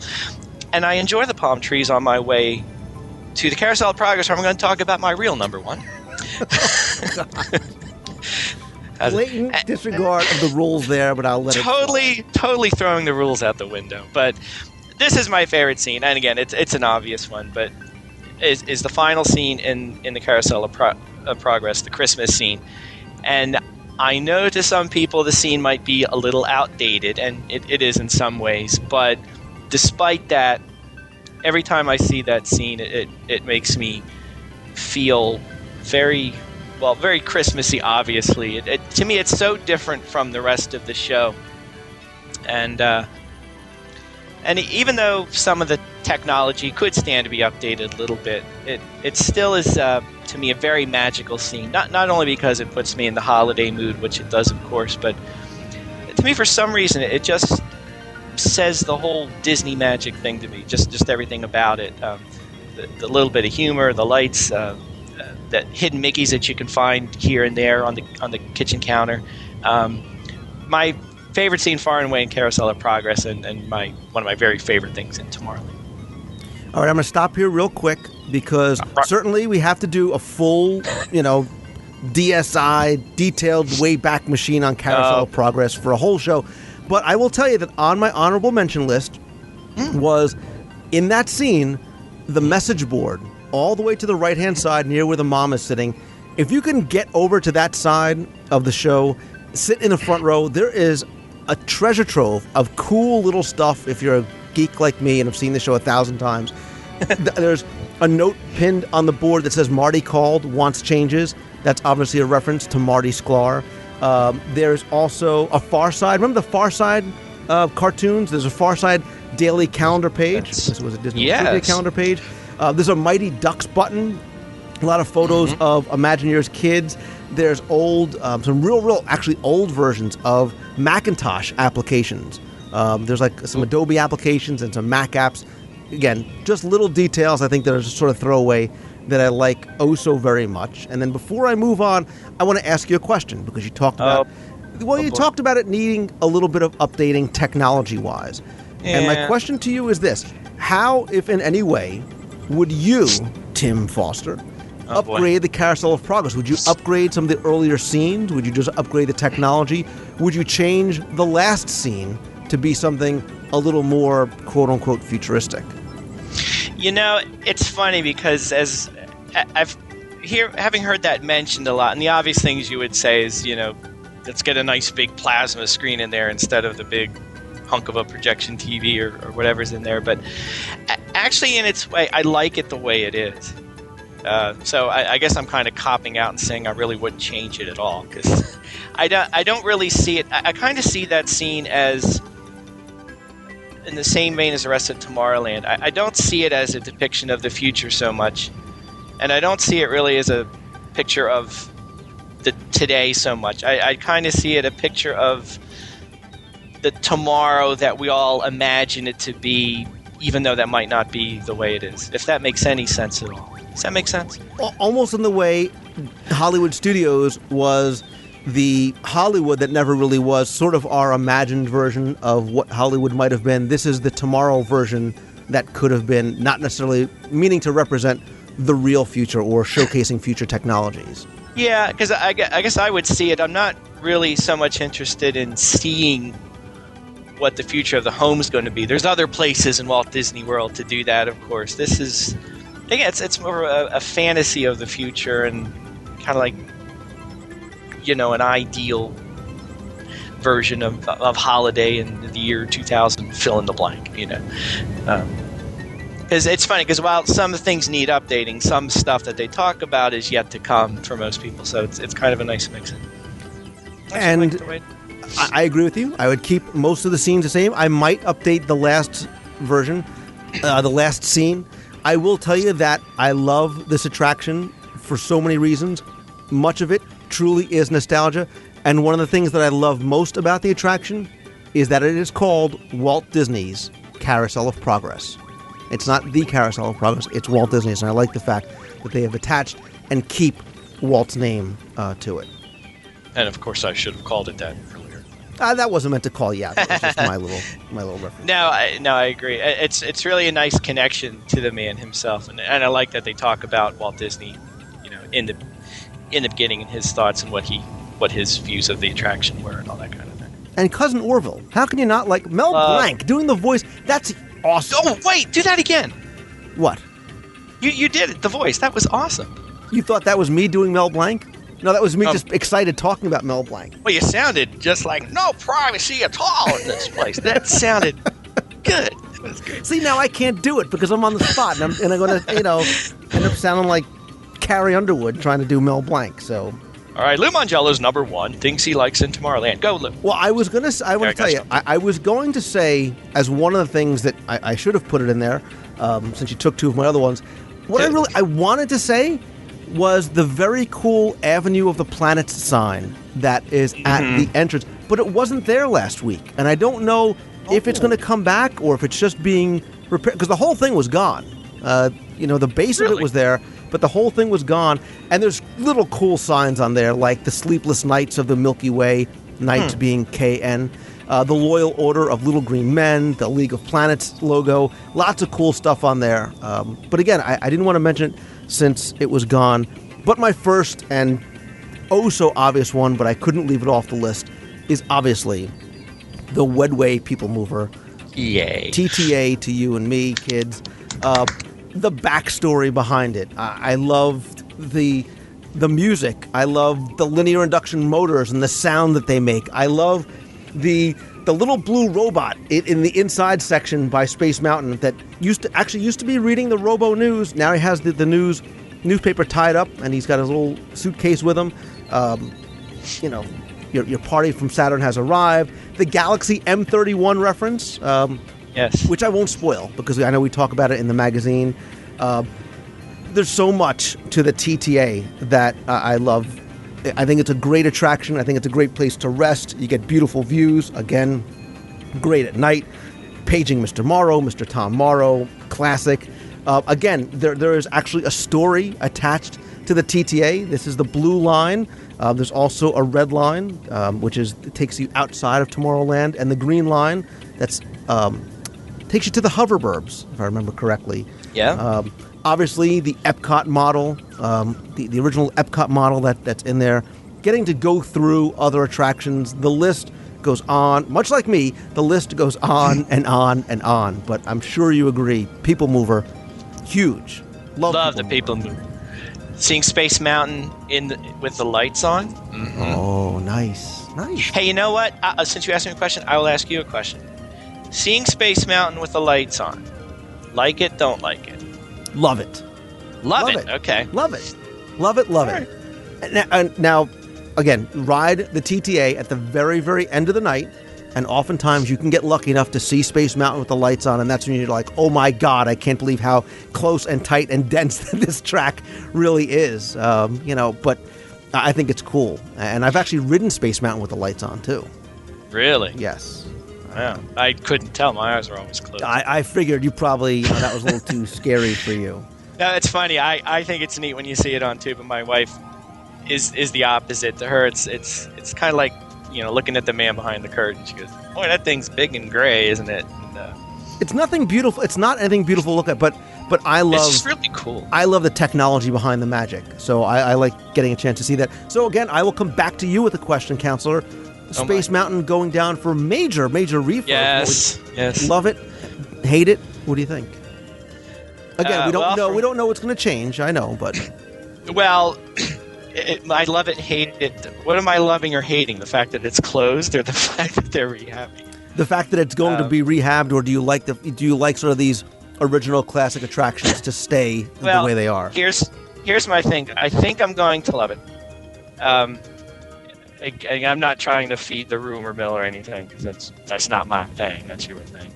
And I enjoy the palm trees on my way to the Carousel of Progress, where I'm going to talk about my real number 1. Blatant disregard of the rules there, but I'll let totally throwing the rules out the window. But this is my favorite scene, and again, it's an obvious one, but is the final scene in the Carousel of Progress, the Christmas scene. And I know to some people the scene might be a little outdated, and it is in some ways, but despite that, every time I see that scene, it makes me feel very Christmassy, obviously. To me, it's so different from the rest of the show. And even though some of the technology could stand to be updated a little bit, it still is, to me, a very magical scene. Not only because it puts me in the holiday mood, which it does, of course, but to me, for some reason, it just says the whole Disney magic thing to me. Just everything about it. The little bit of humor, the lights, the hidden Mickeys that you can find here and there on the kitchen counter. My favorite scene far and away in Carousel of Progress, and one of my very favorite things in Tomorrowland. All right, I'm going to stop here real quick because certainly we have to do a full, DSI, detailed Wayback Machine on Carousel of Progress for a whole show. But I will tell you that on my honorable mention list was, in that scene, the message board, all the way to the right-hand side near where the mom is sitting. If you can get over to that side of the show, sit in the front row, there is a treasure trove of cool little stuff if you're a geek like me and have seen the show 1,000 times. There's a note pinned on the board that says Marty called, wants changes. That's obviously a reference to Marty Sklar. There's also a Far Side. Remember the Far Side cartoons? There's a Far Side daily calendar page. This was a Disney Trivia calendar page. There's a Mighty Ducks button. A lot of photos of Imagineers kids. There's old, some real, actually old versions of Macintosh applications. There's like some Adobe applications and some Mac apps. Again, just little details I think that are just sort of throwaway that I like so very much. And then before I move on, I want to ask you a question because you talked about talked about it needing a little bit of updating technology-wise. Yeah. And my question to you is this. How, if in any way, would you, Tim Foster, upgrade the Carousel of Progress? Would you upgrade some of the earlier scenes? Would you just upgrade the technology? Would you change the last scene to be something a little more, quote-unquote, futuristic? It's funny because as having heard that mentioned a lot, and the obvious things you would say is, let's get a nice big plasma screen in there instead of the big hunk of a projection TV or whatever's in there. But actually, in its way, I like it the way it is. So I guess I'm kind of copping out and saying I really wouldn't change it at all because I don't really see it. I kind of see that scene as in the same vein as the rest of Tomorrowland. I don't see it as a depiction of the future so much, and I don't see it really as a picture of the today so much. I kind of see it a picture of the tomorrow that we all imagine it to be, even though that might not be the way it is. If that makes any sense at all. Does that make sense? Almost in the way Hollywood Studios was the Hollywood that never really was, sort of our imagined version of what Hollywood might have been. This is the tomorrow version that could have been, not necessarily meaning to represent the real future or showcasing future technologies. Yeah, because I guess I would see it. I'm not really so much interested in seeing what the future of the home is going to be. There's other places in Walt Disney World to do that, of course. This is, again, it's more a fantasy of the future and kind of like, an ideal version of holiday in the year 2000, fill in the blank, Because it's funny, because while some things need updating, some stuff that they talk about is yet to come for most people. So it's kind of a nice mix. And I agree with you. I would keep most of the scenes the same. I might update the last version, the last scene. I will tell you that I love this attraction for so many reasons. Much of it truly is nostalgia. And one of the things that I love most about the attraction is that it is called Walt Disney's Carousel of Progress. It's not the Carousel of Progress, it's Walt Disney's. And I like the fact that they have attached and keep Walt's name to it. And of course I should have called it that earlier. That wasn't meant to call you out. That was just my little reference. No, I agree. It's really a nice connection to the man himself. And I like that they talk about Walt Disney, in the beginning and his thoughts and what his views of the attraction were and all that kind of thing. And Cousin Orville. How can you not like Mel Blanc doing the voice? That's awesome. Oh, wait, do that again. What? You did it, the voice. That was awesome. You thought that was me doing Mel Blanc? No, that was me just excited talking about Mel Blanc. Well, you sounded just like no privacy at all in this place. That sounded good. That was good. See, now I can't do it because I'm on the spot, and I'm going to, end up sounding like Carrie Underwood trying to do Mel Blanc. So, all right, Lou Mangello's number one. Things he likes in Tomorrowland. Go, Lou. Well, I want to tell you, I was going to say as one of the things that I should have put it in there, since you took two of my other ones. What I wanted to say was the very cool Avenue of the Planets sign that is at the entrance, but it wasn't there last week, and I don't know if it's going to come back or if it's just being repaired, because the whole thing was gone. The base of it was there, but the whole thing was gone, and there's little cool signs on there, like the Sleepless Knights of the Milky Way, Knights being KN, the Loyal Order of Little Green Men, the League of Planets logo, lots of cool stuff on there. But again, I didn't want to mention it since it was gone. But my first and so obvious one, but I couldn't leave it off the list, is obviously the Wedway People Mover. Yay. TTA to you and me, kids. The backstory behind it. I loved the music. I love the linear induction motors and the sound that they make. I love the little blue robot in the inside section by Space Mountain that used to be reading the Robo News. Now he has the newspaper tied up, and he's got his little suitcase with him. Your party from Saturn has arrived. The Galaxy M31 reference, yes, which I won't spoil because I know we talk about it in the magazine. There's so much to the TTA that I love. I think it's a great attraction. I think it's a great place to rest. You get beautiful views. Again, great at night. Paging Mr. Morrow, Mr. Tom Morrow, classic. Again, there is actually a story attached to the TTA. This is the blue line. There's also a red line, which takes you outside of Tomorrowland, and the green line that's takes you to the Hoverburbs, if I remember correctly. Yeah. Obviously, the Epcot model, the original Epcot model that's in there. Getting to go through other attractions. The list goes on. Much like me, the list goes on and on and on. But I'm sure you agree. People Mover, huge. Love the People Mover. Seeing Space Mountain with the lights on. Mm-hmm. Oh, nice. Hey, you know what? Since you asked me a question, I will ask you a question. Seeing Space Mountain with the lights on, like it, don't like it? Love it. Love it. Okay. Love it. Love it. Love it. Now, again, ride the TTA at the very, very end of the night, and oftentimes you can get lucky enough to see Space Mountain with the lights on, and that's when you're like, oh my God, I can't believe how close and tight and dense this track really is. But I think it's cool. And I've actually ridden Space Mountain with the lights on, too. Really? Yes. Yeah, I couldn't tell. My eyes were always closed. I figured you probably, that was a little too scary for you. No, it's funny. I think it's neat when you see it on too, but my wife is the opposite. To her, it's kind of like, looking at the man behind the curtain. She goes, boy, that thing's big and gray, isn't it? And, it's nothing beautiful. It's not anything beautiful to look at, but I love... It's just really cool. I love the technology behind the magic, so I like getting a chance to see that. So again, I will come back to you with a question, Counselor. Space Mountain going down for major refurb. Yes. Love it. Hate it. What do you think? Again, we don't know. We don't know what's going to change. I know, but well, I love it. Hate it. What am I loving or hating? The fact that it's closed, or the fact that they're rehabbing? The fact that it's going to be rehabbed, or do you like sort of these original classic attractions to stay the way they are? Here's my thing. I think I'm going to love it. I'm not trying to feed the rumor mill or anything, because that's not my thing. That's your thing.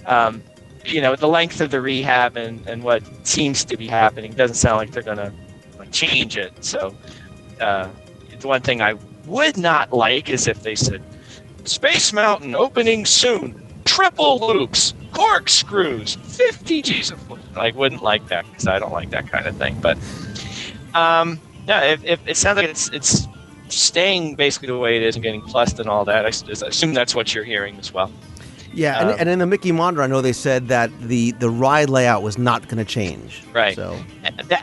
But the length of the rehab and what seems to be happening doesn't sound like they're going to change it. So the one thing I would not like is if they said, Space Mountain opening soon, triple loops, corkscrews, 50 G's. I wouldn't like that, because I don't like that kind of thing. But if it sounds like it's staying basically the way it is and getting plussed and all that, I assume that's what you're hearing as well. Yeah, and in the Mickey Monitor, I know they said that the ride layout was not going to change. Right. So,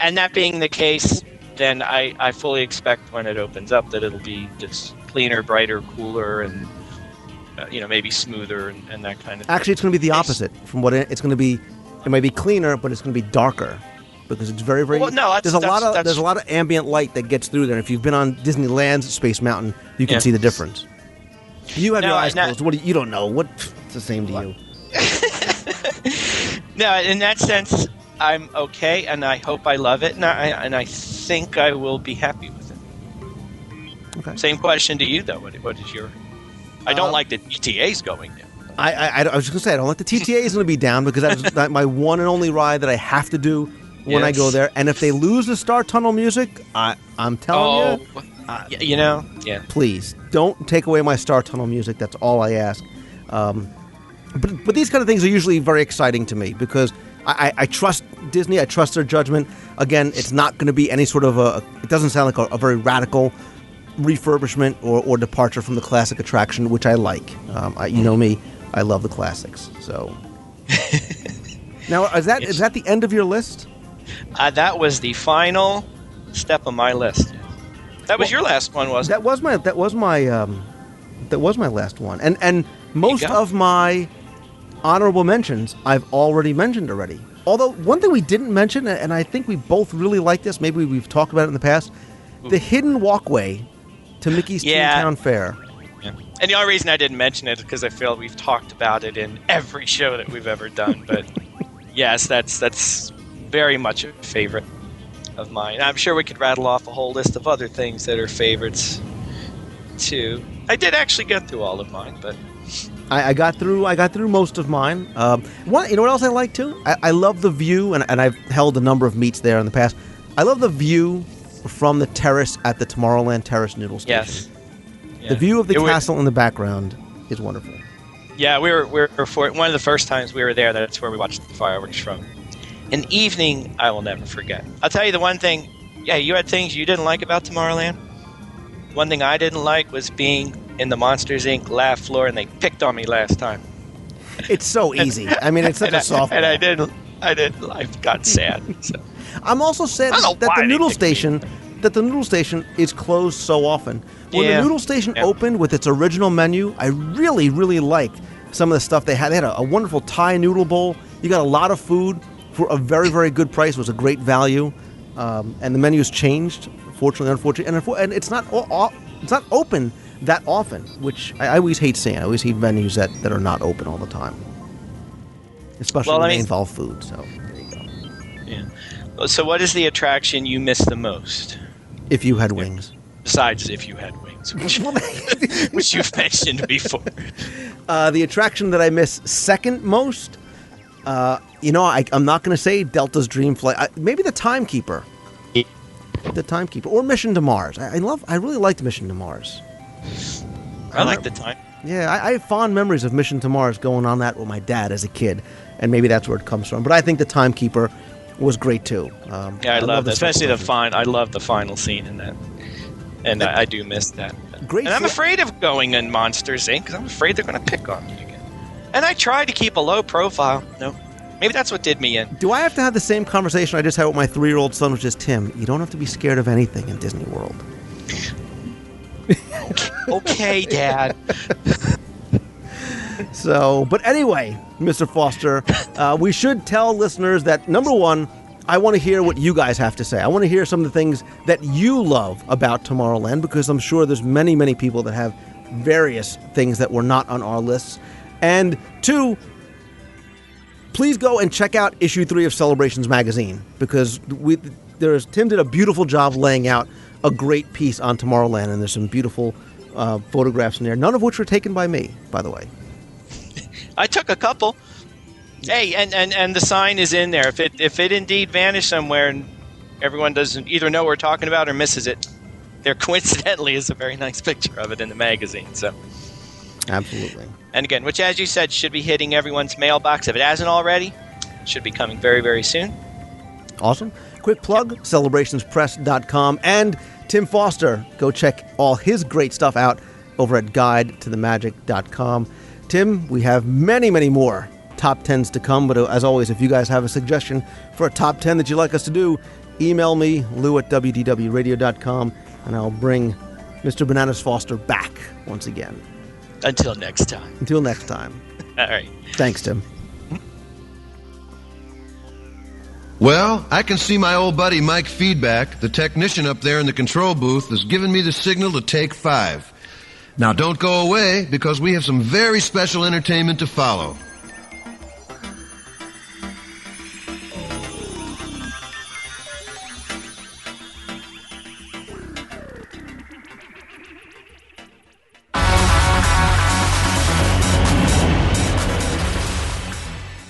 and that being the case, then I fully expect when it opens up that it'll be just cleaner, brighter, cooler, and maybe smoother and that kind of thing. Actually, it's going to be the opposite from what it's going to be. It might be cleaner, but it's going to be darker because it's very, very. Well, no, there's a lot of ambient light that gets through there. If you've been on Disneyland's Space Mountain, you can see the difference. You have your eyes closed. You don't know what. It's the same to you. No, in that sense, I'm okay, and I hope I love it, and I think I will be happy with it. Okay. Same question to you, though. What is your? I don't like the TTA's going down. I was just going to say, I don't like the TTA is going to be down because that's my one and only ride that I have to do when I go there. And if they lose the Star Tunnel music, I'm telling you. Please, don't take away my Star Tunnel music. That's all I ask. But these kind of things are usually very exciting to me because I trust Disney. I trust their judgment. Again, it's not going to be any sort of it doesn't sound like a very radical refurbishment or departure from the classic attraction, which I like. You know me, I love the classics. So now, is that the end of your list? That was the final step of my list. That was your last one, wasn't it? That was my last one. And most of my honorable mentions I've already mentioned already. Although one thing we didn't mention, and I think we both really like this, maybe we've talked about it in the past, the hidden walkway to Mickey's Toontown Fair. Yeah. And the only reason I didn't mention it is because I feel we've talked about it in every show that we've ever done. But yes, that's very much a favorite of mine. I'm sure we could rattle off a whole list of other things that are favorites too. I did actually get through all of mine, but I got through most of mine. You know what else I like too? I love the view, and I've held a number of meets there in the past. I love the view from the terrace at the Tomorrowland Terrace Noodle Station. Yes. Yeah. The view of the castle in the background is wonderful. Yeah, we were for one of the first times we were there. That's where we watched the fireworks from. An evening I will never forget. I'll tell you the one thing. Yeah, you had things you didn't like about Tomorrowland. One thing I didn't like was being in the Monsters Inc. laugh floor, and they picked on me last time. It's so easy. I mean, it's such a softball. And I didn't. I got sad. So. I'm also sad that the noodle station is closed so often. When the noodle station opened with its original menu, I really, really liked some of the stuff they had. They had a wonderful Thai noodle bowl. You got a lot of food for a very, very good price. It was a great value, and the menu's changed. Fortunately, unfortunately, and it's not open that often, which I always hate seeing. I always hate venues that are not open all the time, especially when they involve food. So there you go. Yeah. So what is the attraction you miss the most? If You Had Wings. Besides If You Had Wings, which you've mentioned before. The attraction that I miss second most, I'm not going to say Delta's Dream Flight. Maybe the Timekeeper. The Timekeeper. Or Mission to Mars. I really liked Mission to Mars. I like the time. Yeah, I have fond memories of Mission to Mars going on that with my dad as a kid. And maybe that's where it comes from. But I think the Timekeeper was great too. I love that, especially I love the final scene in that, and I do miss that. Great. And I'm afraid of going in Monsters Inc. because I'm afraid they're going to pick on me again. And I try to keep a low profile. No, maybe that's what did me in. Do I have to have the same conversation I just had with my 3-year-old son, which is Tim? You don't have to be scared of anything in Disney World. Okay, Dad. So, but anyway, Mr. Foster, we should tell listeners that, number one, I want to hear what you guys have to say. I want to hear some of the things that you love about Tomorrowland, because I'm sure there's many, many people that have various things that were not on our lists. And two, please go and check out issue 3 of Celebrations magazine, because Tim did a beautiful job laying out a great piece on Tomorrowland, and there's some beautiful photographs in there, none of which were taken by me, by the way. I took a couple. Hey, and the sign is in there. If it indeed vanished somewhere and everyone doesn't either know what we're talking about or misses it, there coincidentally is a very nice picture of it in the magazine. So, absolutely. And again, which, as you said, should be hitting everyone's mailbox. If it hasn't already, it should be coming very, very soon. Awesome. Quick plug, celebrationspress.com. And Tim Foster, go check all his great stuff out over at guidetothemagic.com. Tim, we have many, many more top 10s to come, but as always, if you guys have a suggestion for a top 10 that you'd like us to do, email me, lou@wdwradio.com, and I'll bring Mr. Bananas Foster back once again. Until next time. Until next time. All right. Thanks, Tim. Well, I can see my old buddy Mike Feedback, the technician up there in the control booth, has given me the signal to take 5. Now don't go away, because we have some very special entertainment to follow.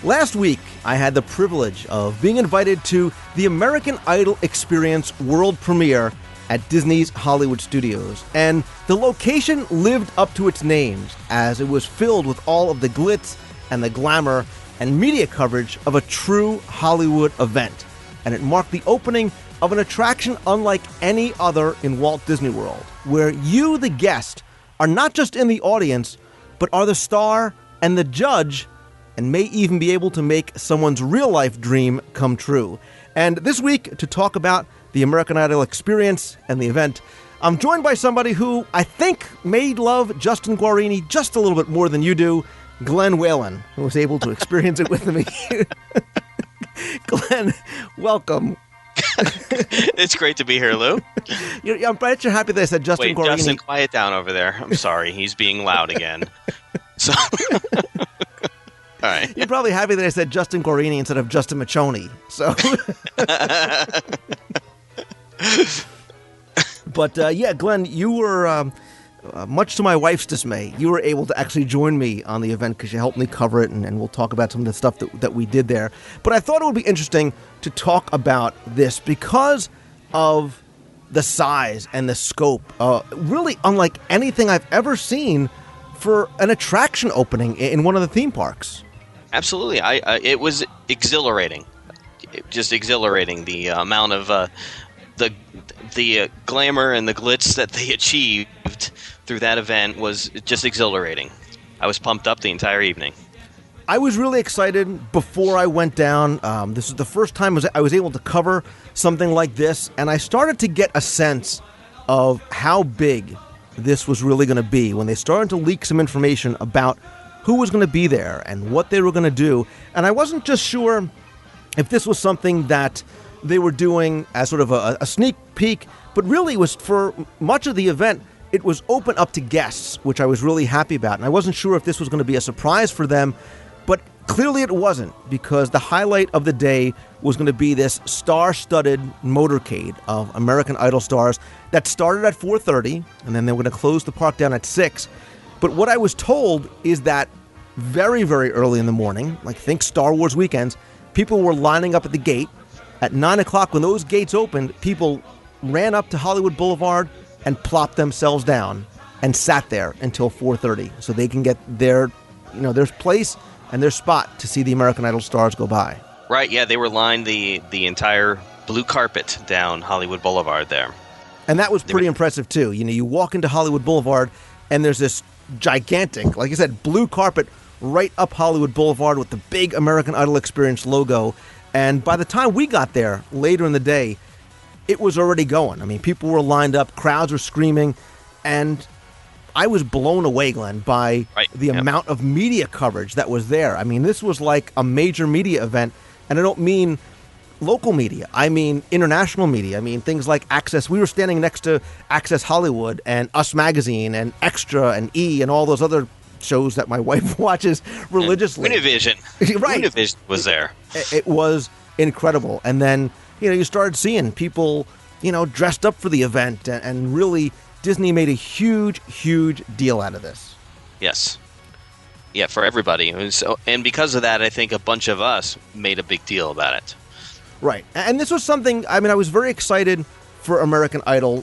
Last week, I had the privilege of being invited to the American Idol Experience world premiere at Disney's Hollywood Studios, and the location lived up to its names as it was filled with all of the glitz and the glamour and media coverage of a true Hollywood event, and it marked the opening of an attraction unlike any other in Walt Disney World, where you, the guest, are not just in the audience, but are the star and the judge, and may even be able to make someone's real-life dream come true. And this week, to talk about the American Idol experience and the event, I'm joined by somebody who I think may love Justin Guarini just a little bit more than you do, Glenn Whalen, who was able to experience it with me. Glenn, welcome. It's great to be here, Lou. I'm bet you're happy that I said Justin Guarini. Justin, quiet down over there. I'm sorry. He's being loud again. So... All right. You're probably happy that I said Justin Guarini instead of Justin Machoni. So, but yeah, Glenn, you were, much to my wife's dismay, you were able to actually join me on the event because you helped me cover it, and we'll talk about some of the stuff that we did there. But I thought it would be interesting to talk about this because of the size and the scope, really unlike anything I've ever seen for an attraction opening in one of the theme parks. Absolutely. It was exhilarating. Just exhilarating. The amount of the glamour and the glitz that they achieved through that event was just exhilarating. I was pumped up the entire evening. I was really excited before I went down. This is the first time I was able to cover something like this, and I started to get a sense of how big this was really going to be when they started to leak some information about who was going to be there and what they were going to do. And I wasn't just sure if this was something that they were doing as sort of a sneak peek, but really was for much of the event, it was open up to guests, which I was really happy about. And I wasn't sure if this was going to be a surprise for them, but clearly it wasn't, because the highlight of the day was going to be this star-studded motorcade of American Idol stars that started at 4:30, and then they were going to close the park down at 6. But what I was told is that very, very early in the morning, like think Star Wars weekends, people were lining up at the gate. At 9 o'clock, when those gates opened, people ran up to Hollywood Boulevard and plopped themselves down and sat there until 4:30 so they can get their place and their spot to see the American Idol stars go by. Right, yeah, they were lined the entire blue carpet down Hollywood Boulevard there. And that was pretty impressive, too. You walk into Hollywood Boulevard, and there's this gigantic, like I said, blue carpet right up Hollywood Boulevard with the big American Idol Experience logo. And by the time we got there later in the day, it was already going. I mean, people were lined up, crowds were screaming, and I was blown away, Glenn, by the amount of media coverage that was there. I mean, this was like a major media event, and I don't mean local media. I mean international media. I mean things like Access. We were standing next to Access Hollywood and Us Magazine and Extra and E and all those other shows that my wife watches religiously. Univision. Right. Univision was there. It was incredible. And then, you started seeing people, dressed up for the event, and really Disney made a huge, huge deal out of this. Yes. Yeah, for everybody. And because of that, I think a bunch of us made a big deal about it. Right. And this was something, I was very excited for American Idol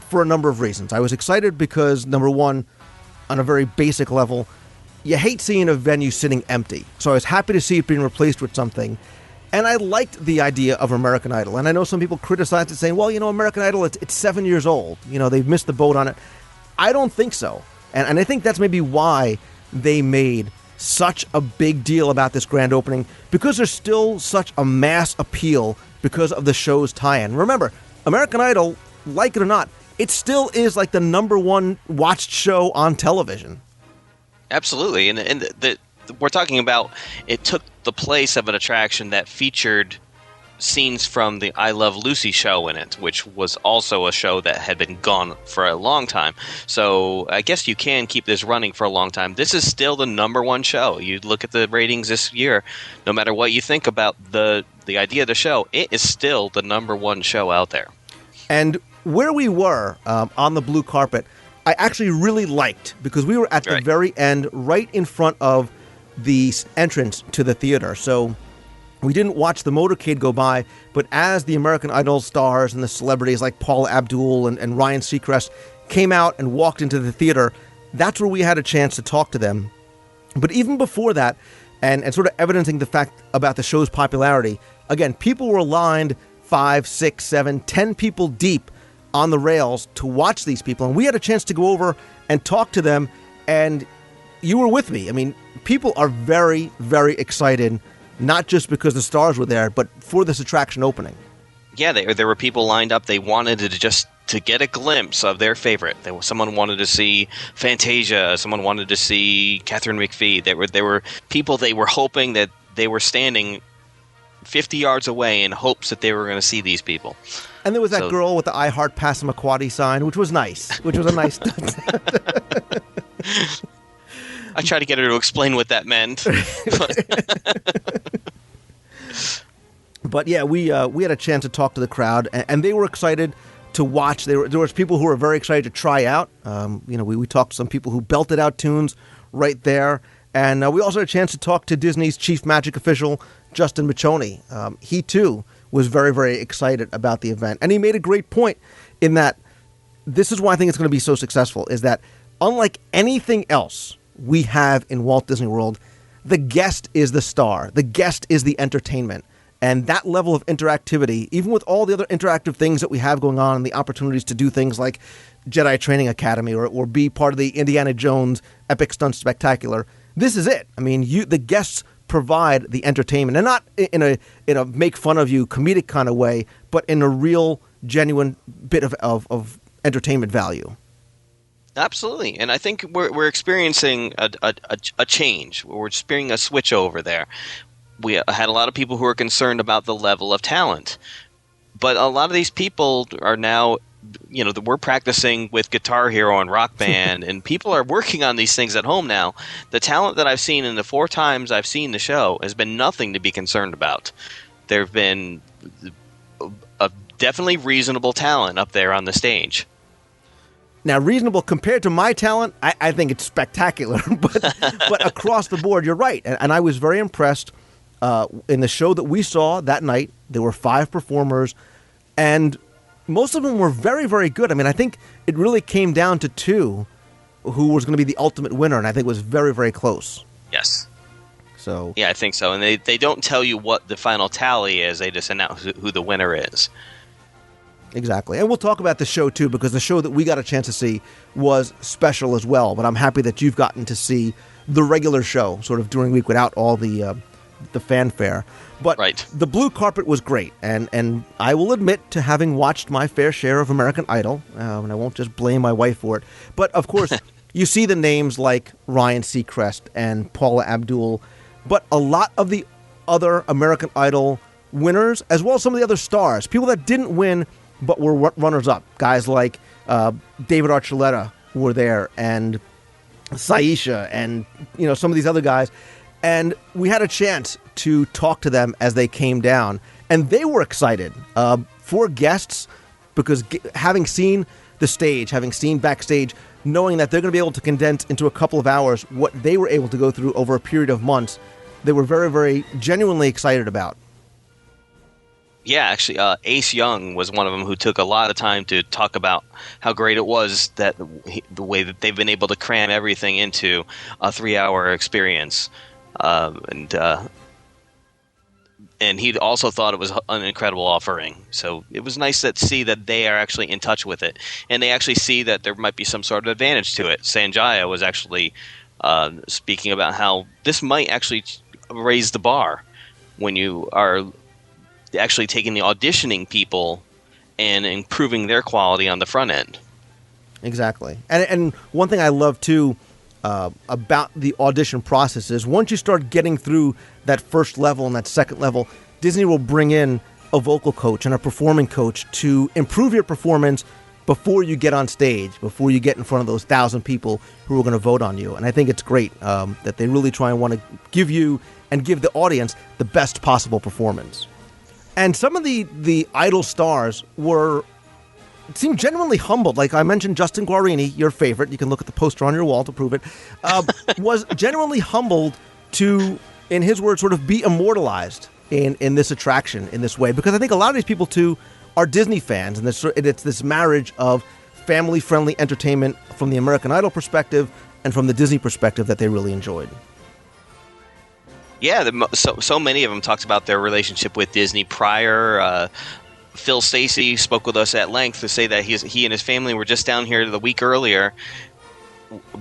for a number of reasons. I was excited because, number one, on a very basic level, you hate seeing a venue sitting empty. So I was happy to see it being replaced with something. And I liked the idea of American Idol. And I know some people criticized it, saying, well, American Idol, it's 7 years old. They've missed the boat on it. I don't think so. And I think that's maybe why they made such a big deal about this grand opening, because there's still such a mass appeal because of the show's tie-in. Remember, American Idol, like it or not, it still is like the number one watched show on television. Absolutely, and we're talking about it took the place of an attraction that featured scenes from the I Love Lucy show in it, which was also a show that had been gone for a long time. So I guess you can keep this running for a long time. This is still the number one show. You look at the ratings this year, no matter what you think about the idea of the show, it is still the number one show out there. And where we were on the blue carpet, I actually really liked, because we were at the very end, right in front of the entrance to the theater. So we didn't watch the motorcade go by, but as the American Idol stars and the celebrities like Paula Abdul and Ryan Seacrest came out and walked into the theater, that's where we had a chance to talk to them. But even before that, and sort of evidencing the fact about the show's popularity, again, people were lined 5, 6, 7, 10 people deep on the rails to watch these people. And we had a chance to go over and talk to them, and you were with me. I mean, people are very, very excited, not just because the stars were there, but for this attraction opening. Yeah, there were people lined up. They wanted to get a glimpse of their favorite. Someone wanted to see Fantasia. Someone wanted to see Catherine McPhee. There were people, they were hoping that they were standing 50 yards away in hopes that they were going to see these people. And there was that girl with the I Heart Passamaquoddy sign, which was nice, which was a nice touch. I tried to get her to explain what that meant. But yeah, we had a chance to talk to the crowd, and they were excited to watch. There was people who were very excited to try out. We talked to some people who belted out tunes right there, and we also had a chance to talk to Disney's chief magic official, Justin Michoni. He too was very, very excited about the event, and he made a great point in that this is why I think it's going to be so successful, is that unlike anything else we have in Walt Disney World, the guest is the star. The guest is the entertainment. And that level of interactivity, even with all the other interactive things that we have going on and the opportunities to do things like Jedi Training Academy or be part of the Indiana Jones Epic Stunt Spectacular, this is it. I mean, the guests provide the entertainment, and not in a make fun of you comedic kind of way, but in a real, genuine bit of entertainment value. Absolutely, and I think we're experiencing a change. We're experiencing a switch over there. We had a lot of people who are concerned about the level of talent, but a lot of these people are now, we're practicing with Guitar Hero and Rock Band, and people are working on these things at home now. The talent that I've seen in the 4 times I've seen the show has been nothing to be concerned about. There have been a definitely reasonable talent up there on the stage. Now, reasonable compared to my talent, I think it's spectacular. but across the board, you're right. And I was very impressed. In the show that we saw that night, there were 5 performers, and most of them were very, very good. I mean, I think it really came down to 2 who was going to be the ultimate winner, and I think it was very, very close. Yes. So yeah, I think so. And they don't tell you what the final tally is. They just announce who the winner is. Exactly. And we'll talk about the show, too, because the show that we got a chance to see was special as well. But I'm happy that you've gotten to see the regular show sort of during the week without all the fanfare. But the blue carpet was great. And I will admit to having watched my fair share of American Idol, and I won't just blame my wife for it. But, of course, you see the names like Ryan Seacrest and Paula Abdul. But a lot of the other American Idol winners, as well as some of the other stars, people that didn't win but were runners-up. Guys like David Archuleta were there, and Saisha, and some of these other guys. And we had a chance to talk to them as they came down, and they were excited for guests, because having seen the stage, having seen backstage, knowing that they're going to be able to condense into a couple of hours what they were able to go through over a period of months, they were very, very genuinely excited about. Yeah, actually, Ace Young was one of them who took a lot of time to talk about how great it was that the way that they've been able to cram everything into a 3-hour experience. And he also thought it was an incredible offering. So it was nice to see that they are actually in touch with it. And they actually see that there might be some sort of advantage to it. Sanjaya was actually speaking about how this might actually raise the bar when you are actually taking the auditioning people and improving their quality on the front end. Exactly. And one thing I love, too, about the audition process is once you start getting through that first level and that second level, Disney will bring in a vocal coach and a performing coach to improve your performance before you get on stage, before you get in front of those 1,000 people who are going to vote on you. And I think it's great that they really try and want to give you and give the audience the best possible performance. And some of the Idol stars seemed genuinely humbled. Like I mentioned, Justin Guarini, your favorite, you can look at the poster on your wall to prove it, was genuinely humbled to, in his words, sort of be immortalized in this attraction in this way. Because I think a lot of these people, too, are Disney fans, and it's this marriage of family-friendly entertainment from the American Idol perspective and from the Disney perspective that they really enjoyed. Yeah, so many of them talked about their relationship with Disney prior. Phil Stacey spoke with us at length to say that he and his family were just down here the week earlier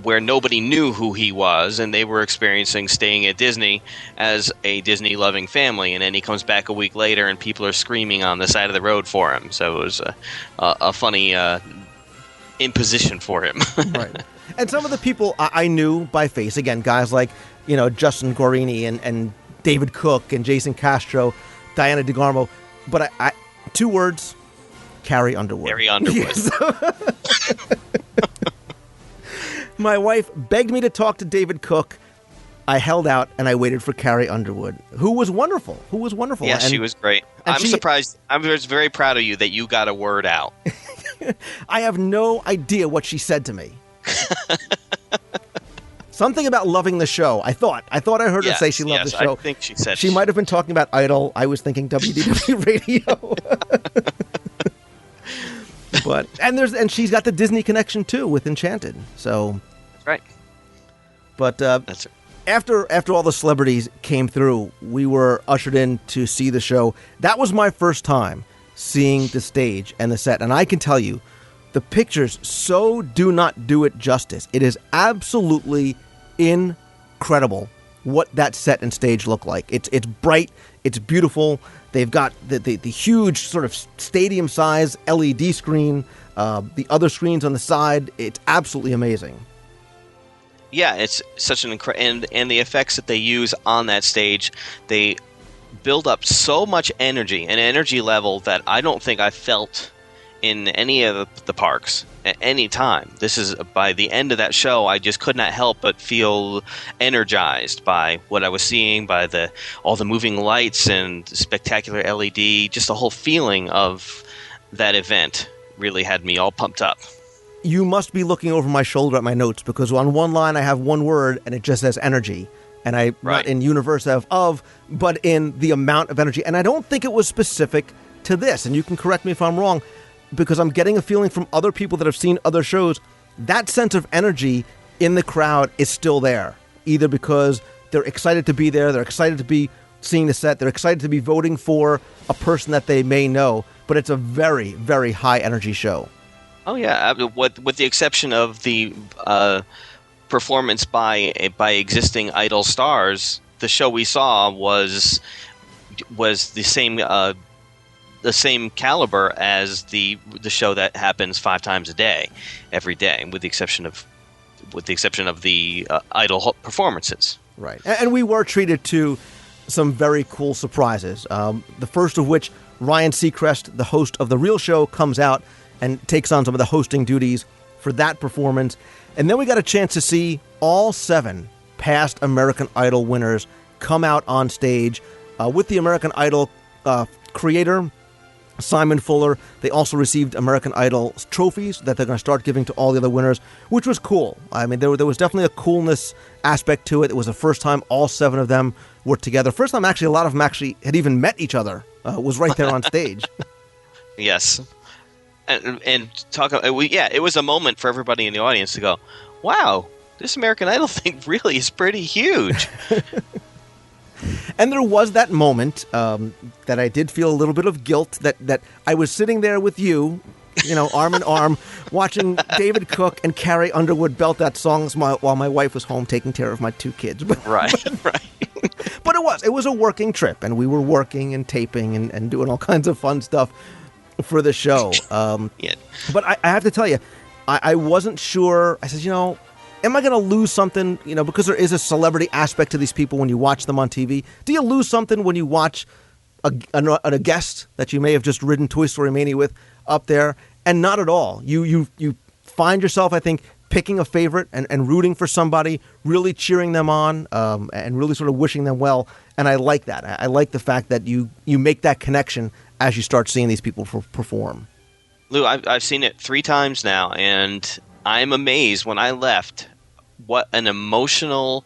where nobody knew who he was, and they were experiencing staying at Disney as a Disney-loving family. And then he comes back a week later, and people are screaming on the side of the road for him. So it was a funny imposition for him. Right. And some of the people I knew by face, again, guys like Justin Guarini and David Cook and Jason Castro, Diana DeGarmo. But I 2 words, Carrie Underwood. Carrie Underwood. Yes. My wife begged me to talk to David Cook. I held out and I waited for Carrie Underwood, who was wonderful. Yeah, she was great. I'm surprised. I was very proud of you that you got a word out. I have no idea what she said to me. Something about loving the show. I thought I heard her say she loved the show. I think she said she might have been talking about Idol. I was thinking WDW radio. And she's got the Disney connection too with Enchanted. So that's right. But that's right. After all the celebrities came through, we were ushered in to see the show. That was my first time seeing the stage and the set, and I can tell you, the pictures so do not do it justice. It is absolutely incredible what that set and stage look like. It's bright, it's beautiful. They've got the huge sort of stadium size LED screen, the other screens on the side. It's absolutely amazing. Yeah, it's such an incredible, and the effects that they use on that stage, they build up so much energy, an energy level that I don't think I felt in any of the parks at any time. This is, by the end of that show, I just could not help but feel energized by what I was seeing, by all the moving lights and spectacular LED. Just the whole feeling of that event really had me all pumped up. You must be looking over my shoulder at my notes, because on one line I have one word and it just says energy. And not in universe of, but in the amount of energy. And I don't think it was specific to this. And you can correct me if I'm wrong, because I'm getting a feeling from other people that have seen other shows, that sense of energy in the crowd is still there. Either because they're excited to be there, they're excited to be seeing the set, they're excited to be voting for a person that they may know. But it's a very, very high energy show. Oh, yeah. With the exception of the performance by existing Idol stars, the show we saw was the same caliber as the show that happens 5 times a day, every day, with the exception of the Idol performances. Right, and we were treated to some very cool surprises. The first of which, Ryan Seacrest, the host of The Real Show, comes out and takes on some of the hosting duties for that performance. And then we got a chance to see all 7 past American Idol winners come out on stage with the American Idol creator, Simon Fuller. They also received American Idol trophies that they're going to start giving to all the other winners, which was cool. I mean, there was definitely a coolness aspect to it. It was the first time all 7 of them were together. First time, actually, a lot of them actually had even met each other. Was right there on stage. Yes. It was a moment for everybody in the audience to go, wow, this American Idol thing really is pretty huge. And there was that moment that I did feel a little bit of guilt that I was sitting there with you, arm in arm, watching David Cook and Carrie Underwood belt that song while my wife was home taking care of my 2 kids. Right. But it was a working trip, and we were working and taping and doing all kinds of fun stuff for the show. Yeah. But I have to tell you, I wasn't sure. I said, am I going to lose something, because there is a celebrity aspect to these people when you watch them on TV? Do you lose something when you watch a guest that you may have just ridden Toy Story Mania with up there? And not at all. You find yourself, I think, picking a favorite and rooting for somebody, really cheering them on, and really sort of wishing them well. And I like that. I like the fact that you make that connection as you start seeing these people perform. Lou, I've seen it 3 times now, and I'm amazed when I left what an emotional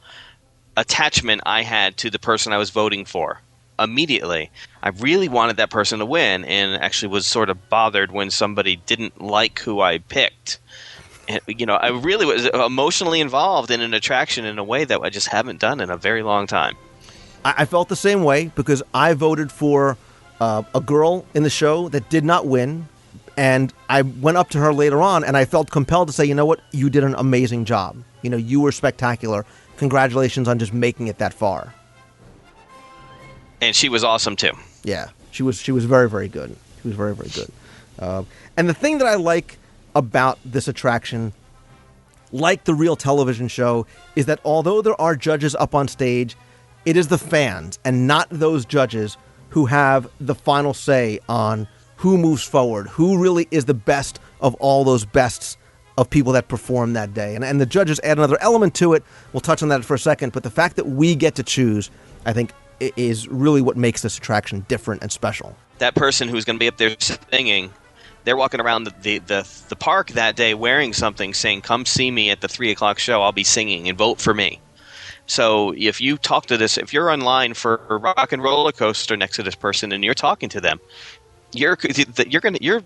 attachment I had to the person I was voting for. Immediately, I really wanted that person to win, and actually was sort of bothered when somebody didn't like who I picked. And, I really was emotionally involved in an attraction in a way that I just haven't done in a very long time. I felt the same way because I voted for a girl in the show that did not win, and I went up to her later on, and I felt compelled to say, you know what, you did an amazing job. You were spectacular. Congratulations on just making it that far. And she was awesome too. Yeah, she was very, very good. She was very, very good. And the thing that I like about this attraction, like the real television show, is that although there are judges up on stage, it is the fans and not those judges who have the final say on who moves forward, who really is the best of all those bests of people that perform that day. And the judges add another element to it. We'll touch on that for a second. But the fact that we get to choose, I think, is really what makes this attraction different and special. That person who's going to be up there singing, they're walking around the park that day wearing something saying, come see me at the 3 o'clock show. I'll be singing and vote for me. So if you talk to this, if you're online for a rock and roller coaster next to this person and you're talking to them, you're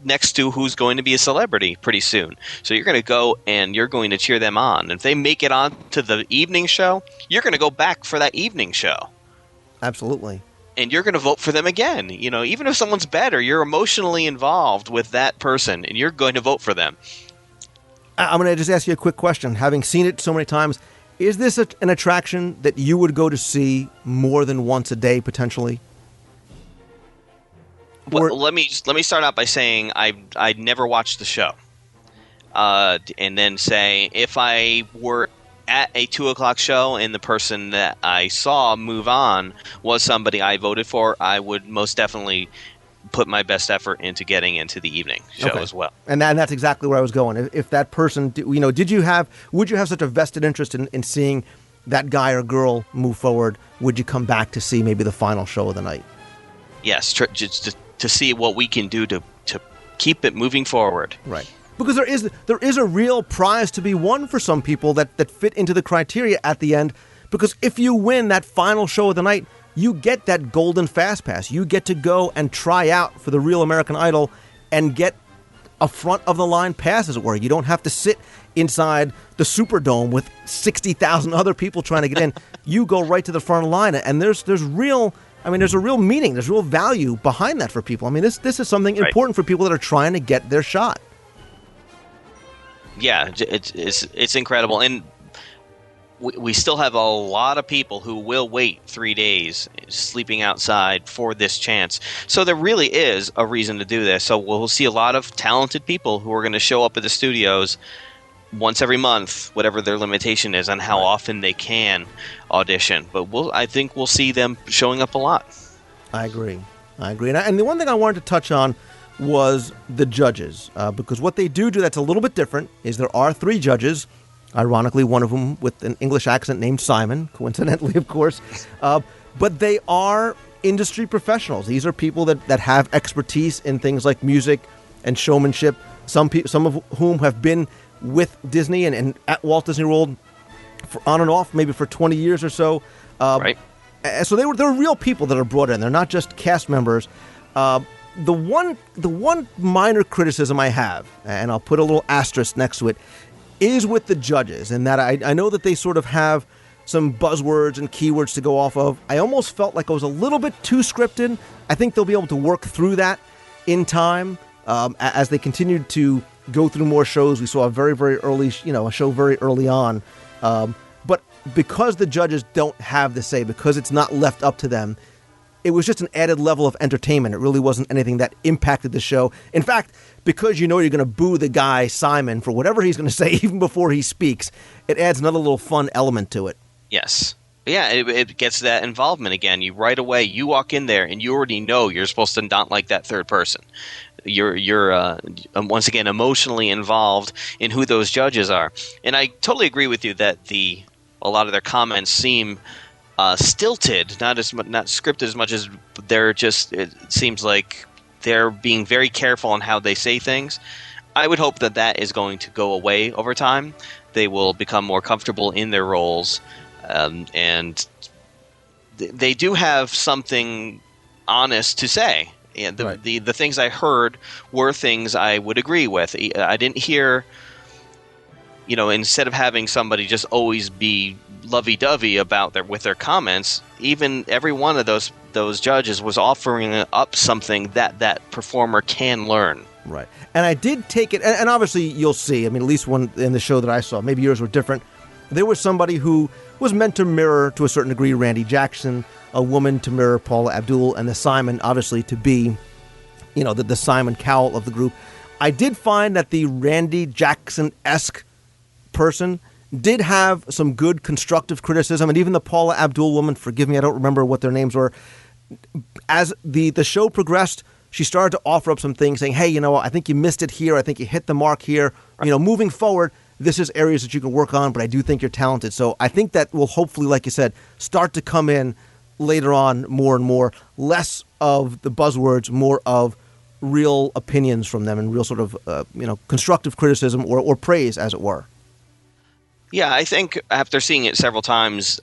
next to who's going to be a celebrity pretty soon. So you're going to go and you're going to cheer them on. If they make it on to the evening show, you're going to go back for that evening show. Absolutely. And you're going to vote for them again. Even if someone's better, you're emotionally involved with that person, and you're going to vote for them. I'm going to just ask you a quick question. Having seen it so many times, is this an attraction that you would go to see more than once a day, potentially? Well, let me start out by saying I never watched the show, and then say if I were at a 2 o'clock show and the person that I saw move on was somebody I voted for, I would most definitely put my best effort into getting into the evening show as well. And that's exactly where I was going. If that person, would you have such a vested interest in seeing that guy or girl move forward? Would you come back to see maybe the final show of the night? Yes, just to see what we can do to keep it moving forward. Right. Because there is a real prize to be won for some people that fit into the criteria at the end. Because if you win that final show of the night, you get that golden fast pass. You get to go and try out for the Real American Idol and get a front of the line pass, as it were. You don't have to sit inside the Superdome with 60,000 other people trying to get in. You go right to the front of the line, and there's a real meaning, there's real value behind that for people. I mean, this is something important for people that are trying to get their shot. Yeah, it's incredible, and we still have a lot of people who will wait 3 days sleeping outside for this chance. So there really is a reason to do this. So we'll see a lot of talented people who are going to show up at the studios once every month, whatever their limitation is on how often they can audition. But I think we'll see them showing up a lot. I agree. And the one thing I wanted to touch on was the judges, because what they do that's a little bit different is there are 3 judges, ironically one of them with an English accent named Simon, coincidentally of course, but they are industry professionals. These are people that have expertise in things like music and showmanship, some of whom have been with Disney and at Walt Disney World for on and off, maybe for 20 years or so. Right. So they're real people that are brought in. They're not just cast members. The one minor criticism I have, and I'll put a little asterisk next to it, is with the judges, and that I know that they sort of have some buzzwords and keywords to go off of. I almost felt like it was a little bit too scripted. I think they'll be able to work through that in time as they continued to go through more shows. We saw a very, very early, a show very early on. But because the judges don't have the say, because it's not left up to them, it was just an added level of entertainment. It really wasn't anything that impacted the show. In fact, because you know you're going to boo the guy, Simon, for whatever he's going to say even before he speaks, it adds another little fun element to it. Yes. Yeah, it gets that involvement again. You right away, you walk in there and you already know you're supposed to not like that third person. You're once again emotionally involved in who those judges are. And I totally agree with you that a lot of their comments seem stilted, not scripted as much as they're just. It seems like they're being very careful on how they say things. I would hope that is going to go away over time. They will become more comfortable in their roles. And they do have something honest to say. And the things I heard were things I would agree with. I didn't hear, instead of having somebody just always be lovey-dovey with their comments, even every one of those judges was offering up something that performer can learn. Right. And I did take it, and obviously you'll see, at least one in the show that I saw, maybe yours were different. There was somebody who was meant to mirror, to a certain degree, Randy Jackson, a woman to mirror Paula Abdul, and the Simon, obviously, to be, the Simon Cowell of the group. I did find that the Randy Jackson-esque person did have some good constructive criticism, and even the Paula Abdul woman, forgive me, I don't remember what their names were. As the show progressed, she started to offer up some things, saying, hey, I think you missed it here, I think you hit the mark here, moving forward, this is areas that you can work on, but I do think you're talented. So I think that will hopefully, like you said, start to come in later on more and more. Less of the buzzwords, more of real opinions from them and real sort of, constructive criticism or praise, as it were. Yeah, I think after seeing it several times,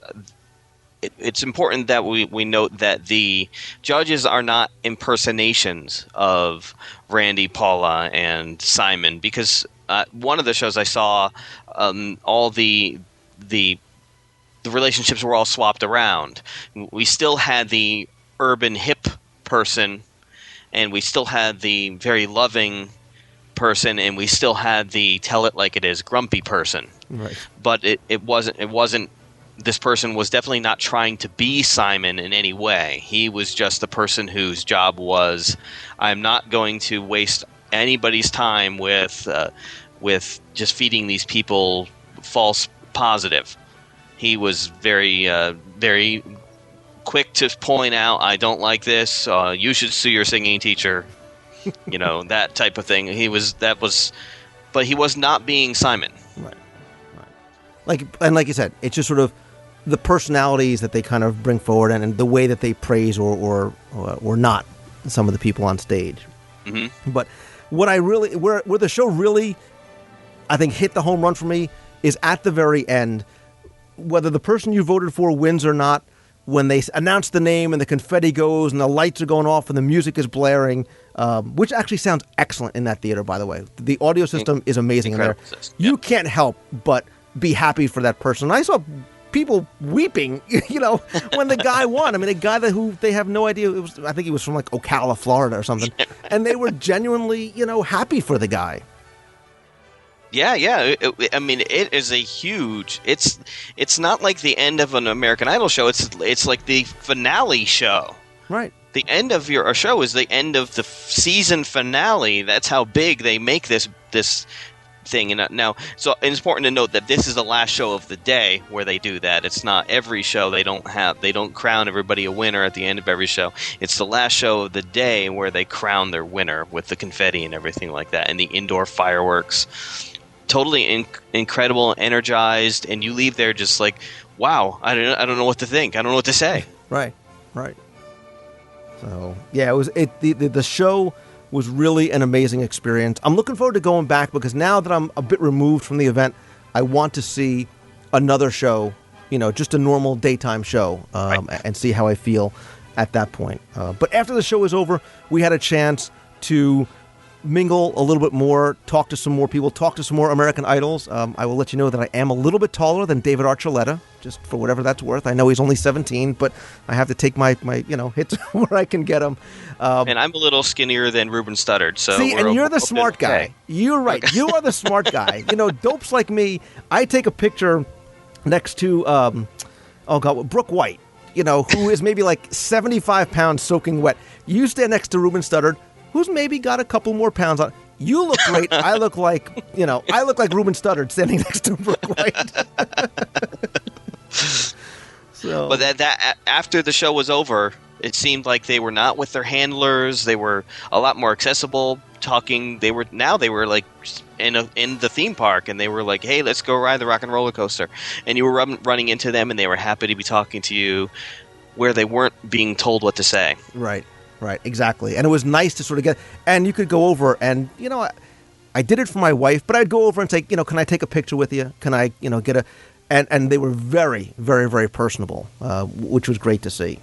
it's important that we note that the judges are not impersonations of Randy, Paula, and Simon, because one of the shows I saw, all the relationships were all swapped around. We still had the urban hip person, and we still had the very loving person, and we still had the tell it like it is grumpy person. Right. But it wasn't. This person was definitely not trying to be Simon in any way. He was just the person whose job was, I'm not going to waste anybody's time with just feeding these people false positive. He was very very quick to point out, I don't like this. You should sue your singing teacher. That type of thing. But he was not being Simon. Right. Like you said, it's just sort of the personalities that they kind of bring forward and the way that they praise or not some of the people on stage. Mm-hmm. But what I really, where the show really, I think, hit the home run for me is at the very end, whether the person you voted for wins or not, when they announce the name and the confetti goes and the lights are going off and the music is blaring, which actually sounds excellent in that theater, by the way. The audio system is amazing in there. You can't help but be happy for that person. I saw people weeping, when the guy won. A guy who they have no idea. I think he was from like Ocala, Florida or something. And they were genuinely, happy for the guy. Yeah. It is a huge. It's not like the end of an American Idol show. It's like the finale show. Right. The end of your show is the end of the season finale. That's how big they make this thing. And now, so it's important to note that this is the last show of the day where they do that. It's not every show. They don't crown everybody a winner at the end of every show. It's the last show of the day where they crown their winner with the confetti and everything like that, and the indoor fireworks. Totally incredible, energized, and you leave there just like, wow, I don't know what to think. I don't know what to say. Right. So yeah, the show was really an amazing experience. I'm looking forward to going back because now that I'm a bit removed from the event, I want to see another show, just a normal daytime show, and see how I feel at that point. But after the show was over, we had a chance to mingle a little bit more, talk to some more people, talk to some more American Idols. I will let you know that I am a little bit taller than David Archuleta, just for whatever that's worth. I know he's only 17, but I have to take my hits where I can get them. And I'm a little skinnier than Ruben Studdard. So see, and you're the smart guy. Okay. You're right. You are the smart guy. Dopes like me, I take a picture next to, Brooke White. who is maybe like 75 pounds soaking wet. You stand next to Ruben Studdard, who's maybe got a couple more pounds on. You look great. I look like, I look like Ruben Studdard standing next to Brooke White. So, but that after the show was over, it seemed like they were not with their handlers. They were a lot more accessible, talking. They were like in the theme park, and they were like, "Hey, let's go ride the rock and roller coaster." And you were running into them, and they were happy to be talking to you, where they weren't being told what to say. Right, exactly. And it was nice to sort of get. And you could go over, and I did it for my wife, but I'd go over and say, can I take a picture with you? Can I, get a. And they were very, very, very personable, which was great to see.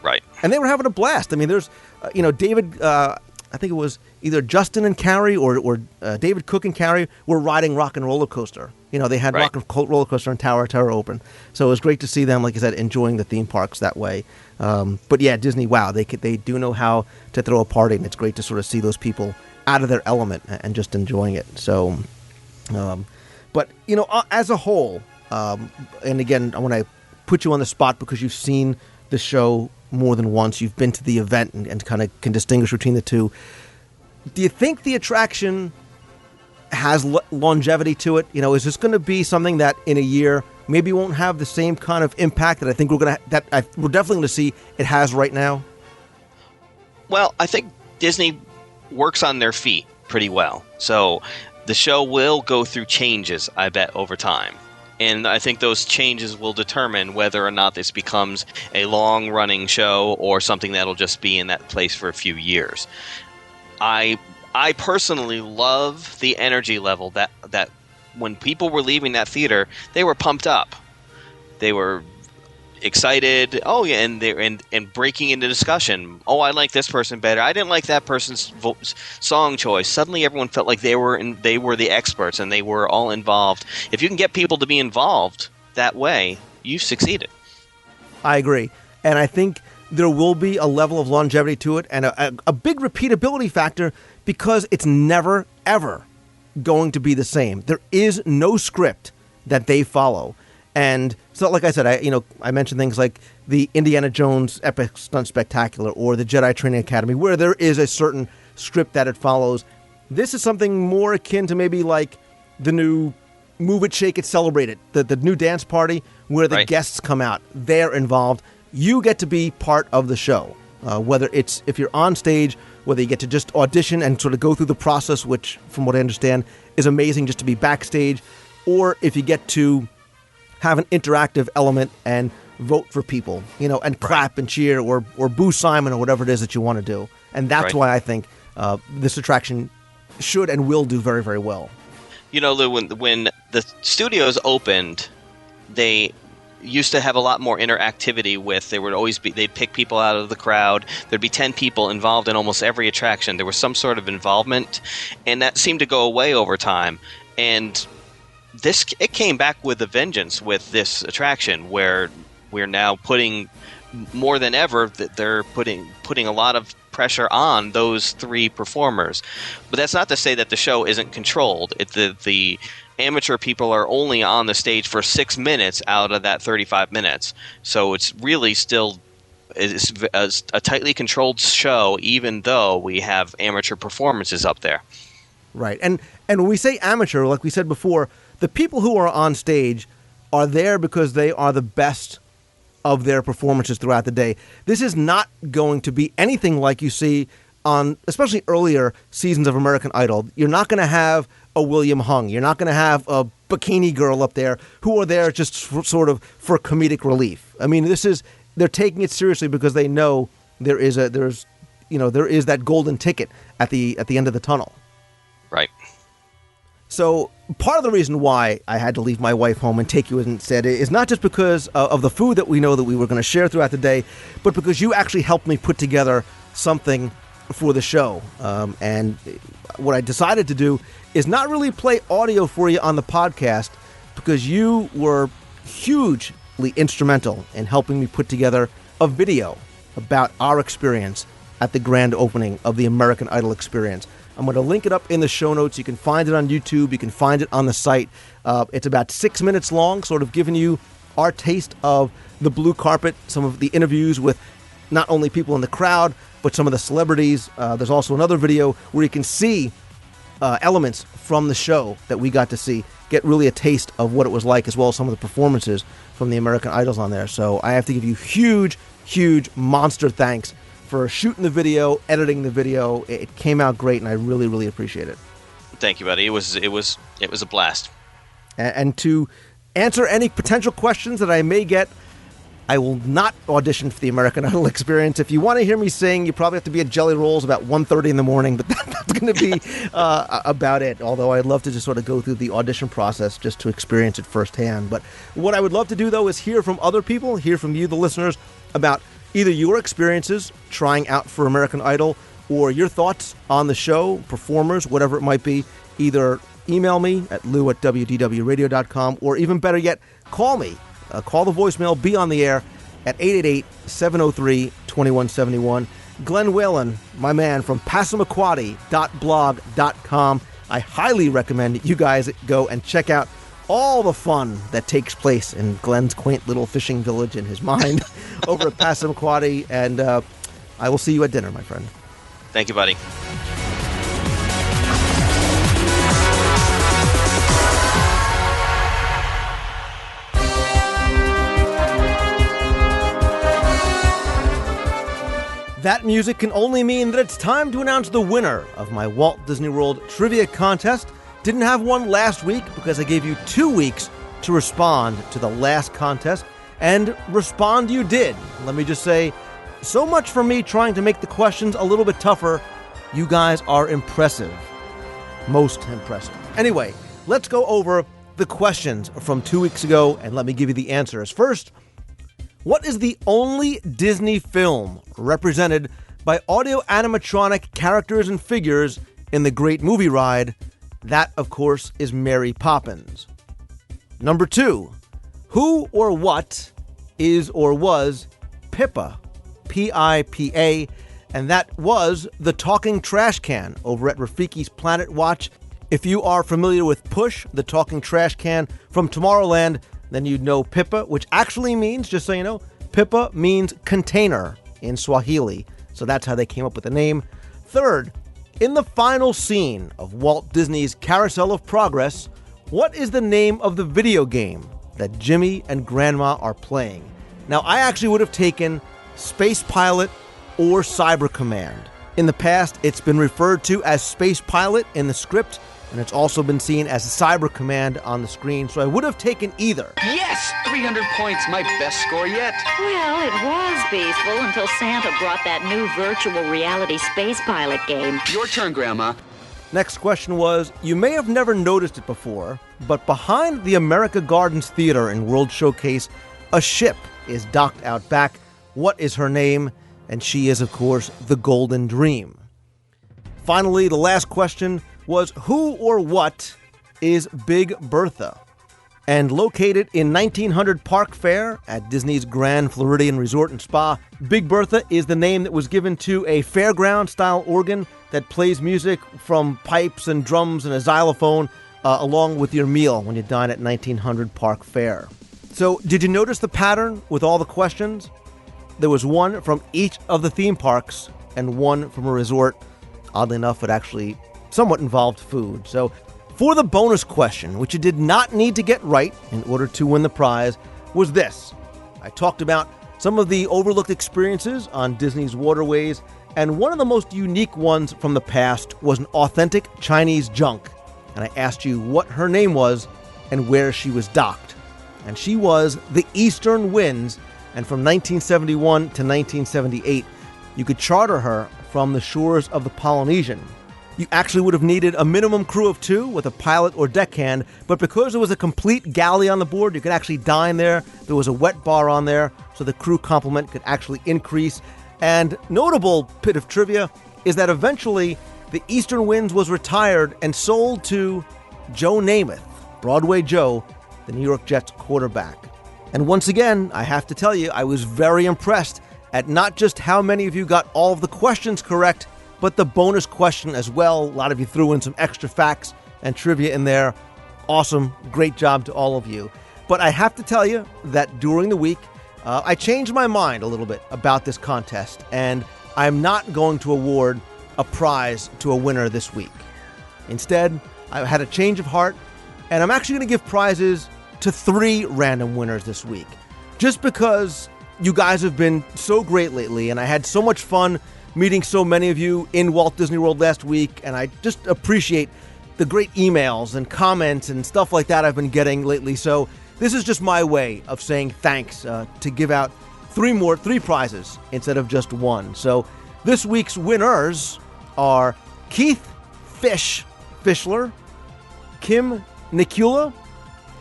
Right. And they were having a blast. I mean, there's, David, I think it was either Justin and Carrie or David Cook and Carrie were riding Rock and Roller Coaster. They had Rock and Roller Coaster and Tower Open. So it was great to see them, like I said, enjoying the theme parks that way. But yeah, Disney, wow, they do know how to throw a party, and it's great to sort of see those people out of their element and just enjoying it. So, but, as a whole, and again, I want to put you on the spot because you've seen the show more than once. You've been to the event and kind of can distinguish between the two. Do you think the attraction has longevity to it? Is this going to be something that in a year maybe won't have the same kind of impact that I think we're definitely going to see it has right now? Well, I think Disney works on their feet pretty well. So the show will go through changes, I bet, over time. And I think those changes will determine whether or not this becomes a long-running show or something that'll just be in that place for a few years. I personally love the energy level that when people were leaving that theater, they were pumped up. They were excited. Oh yeah, and breaking into discussion. Oh, I like this person better. I didn't like that person's song choice. Suddenly, everyone felt like they were the experts and they were all involved. If you can get people to be involved that way, you've succeeded. I agree, and I think there will be a level of longevity to it and a big repeatability factor because it's never ever going to be the same. There is no script that they follow. And so, like I said, I mentioned things like the Indiana Jones Epic Stunt Spectacular or the Jedi Training Academy, where there is a certain script that it follows. This is something more akin to maybe like the new Move It, Shake It, Celebrate It, the new dance party where the guests come out. They're involved. You get to be part of the show, whether it's if you're on stage, whether you get to just audition and sort of go through the process, which, from what I understand, is amazing just to be backstage, or if you get to have an interactive element and vote for people, and clap and cheer or boo Simon or whatever it is that you want to do. And that's why I think this attraction should and will do very, very well. Lou, when the studios opened, they used to have a lot more interactivity they'd pick people out of the crowd. There'd be 10 people involved in almost every attraction. There was some sort of involvement, and that seemed to go away over time. And it came back with a vengeance with this attraction, where we're now putting more than ever that they're putting a lot of pressure on those three performers. But that's not to say that the show isn't controlled. The amateur people are only on the stage for 6 minutes out of that 35 minutes. So it's really still a tightly controlled show, even though we have amateur performances up there. Right. And when we say amateur, like we said before, the people who are on stage are there because they are the best of their performances throughout the day. This is not going to be anything like you see on, especially earlier seasons of American Idol. You're not going to have a William Hung. You're not going to have a bikini girl up there who are there just sort of for comedic relief. I mean, they're taking it seriously because they know there is that golden ticket at the end of the tunnel. Right. So part of the reason why I had to leave my wife home and take you instead is not just because of the food that we know that we were going to share throughout the day, but because you actually helped me put together something for the show. And what I decided to do is not really play audio for you on the podcast because you were hugely instrumental in helping me put together a video about our experience at the grand opening of the American Idol experience. I'm going to link it up in the show notes. You can find it on YouTube. You can find it on the site. It's about 6 minutes long, sort of giving you our taste of the blue carpet, some of the interviews with not only people in the crowd, but some of the celebrities. There's also another video where you can see elements from the show that we got to see, get really a taste of what it was like, as well as some of the performances from the American Idols on there. So I have to give you huge monster thanks for shooting the video, editing the video. It came out great, and I really appreciate it. Thank you, buddy. It was a blast. And to answer any potential questions that I may get, I will not audition for the American Idol experience. If you want to hear me sing, you probably have to be at Jelly Rolls about 1:30 in the morning, but that's going to be about it. Although I'd love to just sort of go through the audition process just to experience it firsthand. But what I would love to do, though, is hear from other people, hear from you, the listeners, about either your experiences trying out for American Idol or your thoughts on the show, performers, whatever it might be. Either email me at lou@wdwradio.com, or even better yet, call me. Call the voicemail, be on the air at 888-703-2171. Glenn Whalen, my man from Passamaquoddy.blog.com. I highly recommend you guys go and check out all the fun that takes place in Glenn's quaint little fishing village in his mind over at Passamaquoddy. And I will see you at dinner, my friend. Thank you, buddy. That music can only mean that it's time to announce the winner of my Walt Disney World Trivia Contest. Didn't have one last week because I gave you 2 weeks to respond to the last contest, and respond you did. Let me just say, so much for me trying to make the questions a little bit tougher. You guys are impressive. Most impressive. Anyway, let's go over the questions from 2 weeks ago, and let me give you the answers. First, what is the only Disney film represented by audio animatronic characters and figures in the Great Movie Ride? That, of course, is Mary Poppins. Number 2, who or what is or was Pippa? P-I-P-A, and that was the talking trash can over at Rafiki's Planet Watch. If you are familiar with Push, the talking trash can from Tomorrowland, then you'd know Pippa, which actually means, just so you know, Pippa means container in Swahili. So that's how they came up with the name. Third, in the final scene of Walt Disney's Carousel of Progress, what is the name of the video game that Jimmy and Grandma are playing? Now, I actually would have taken Space Pilot or Cyber Command. In the past, it's been referred to as Space Pilot in the script, and it's also been seen as Cyber Command on the screen, so I would have taken either. Yes! 300 points, my best score yet. Well, it was peaceful until Santa brought that new virtual reality space pilot game. Your turn, Grandma. Next question was, you may have never noticed it before, but behind the America Gardens Theater in World Showcase, a ship is docked out back. What is her name? And she is, of course, the Golden Dream. Finally, the last question was, who or what is Big Bertha? And located in 1900 Park Fair at Disney's Grand Floridian Resort and Spa, Big Bertha is the name that was given to a fairground-style organ that plays music from pipes and drums and a xylophone along with your meal when you dine at 1900 Park Fair. So, did you notice the pattern with all the questions? There was one from each of the theme parks and one from a resort. Oddly enough, it actually somewhat involved food. So, for the bonus question, which you did not need to get right in order to win the prize, was this. I talked about some of the overlooked experiences on Disney's waterways, and one of the most unique ones from the past was an authentic Chinese junk. And I asked you what her name was and where she was docked. And she was the Eastern Winds, and from 1971 to 1978, you could charter her from the shores of the Polynesian. You actually would have needed a minimum crew of 2 with a pilot or deckhand, but because there was a complete galley on the board, you could actually dine there. There was a wet bar on there, so the crew complement could actually increase. And notable bit of trivia is that eventually the Eastern Winds was retired and sold to Joe Namath, Broadway Joe, the New York Jets quarterback. And once again, I have to tell you, I was very impressed at not just how many of you got all of the questions correct, but the bonus question as well. A lot of you threw in some extra facts and trivia in there. Awesome. Great job to all of you. But I have to tell you that during the week, I changed my mind a little bit about this contest, and I'm not going to award a prize to a winner this week. Instead, I had a change of heart, and I'm actually going to give prizes to 3 random winners this week. Just because you guys have been so great lately, and I had so much fun meeting so many of you in Walt Disney World last week, and I just appreciate the great emails and comments and stuff like that I've been getting lately. So this is just my way of saying thanks to give out 3 prizes instead of just 1. So this week's winners are Keith Fischler, Kim Nikula,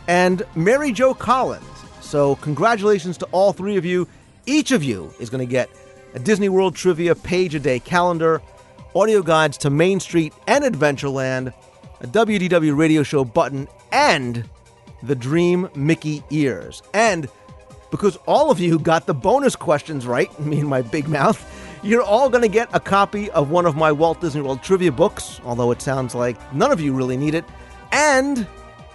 and Mary Jo Collins. So congratulations to all 3 of you. Each of you is going to get a Disney World Trivia page-a-day calendar, audio guides to Main Street and Adventureland, a WDW radio show button, and the Dream Mickey ears. And because all of you got the bonus questions right, me and my big mouth, you're all going to get a copy of one of my Walt Disney World trivia books, although it sounds like none of you really need it, and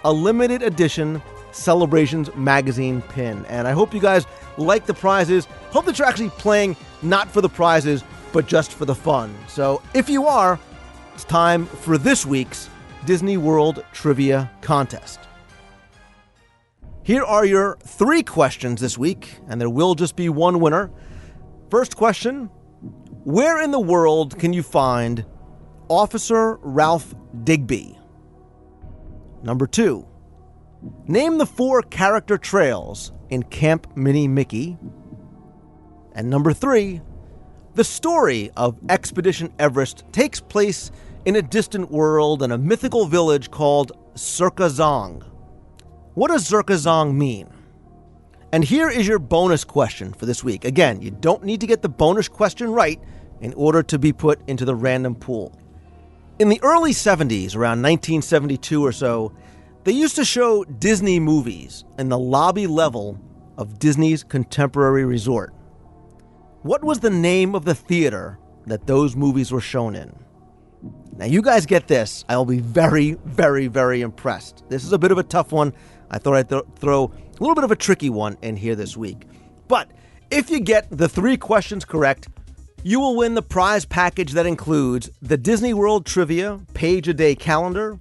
a limited edition Celebrations magazine pin. And I hope you guys like the prizes. Hope that you're actually playing not for the prizes, but just for the fun. So if you are, it's time for this week's Disney World Trivia Contest. Here are your 3 questions this week, and there will just be 1 winner. First question, where in the world can you find Officer Ralph Digby? Number 2, name the 4 character trails in Camp Mini Mickey. And number 3, the story of Expedition Everest takes place in a distant world in a mythical village called Zerkazong. What does Zerkazong mean? And here is your bonus question for this week. Again, you don't need to get the bonus question right in order to be put into the random pool. In the early 70s, around 1972 or so, they used to show Disney movies in the lobby level of Disney's Contemporary Resort. What was the name of the theater that those movies were shown in? Now, you guys get this. I'll be very, very, very impressed. This is a bit of a tough one. I thought I'd throw a little bit of a tricky one in here this week. But if you get the 3 questions correct, you will win the prize package that includes the Disney World Trivia page-a-day calendar,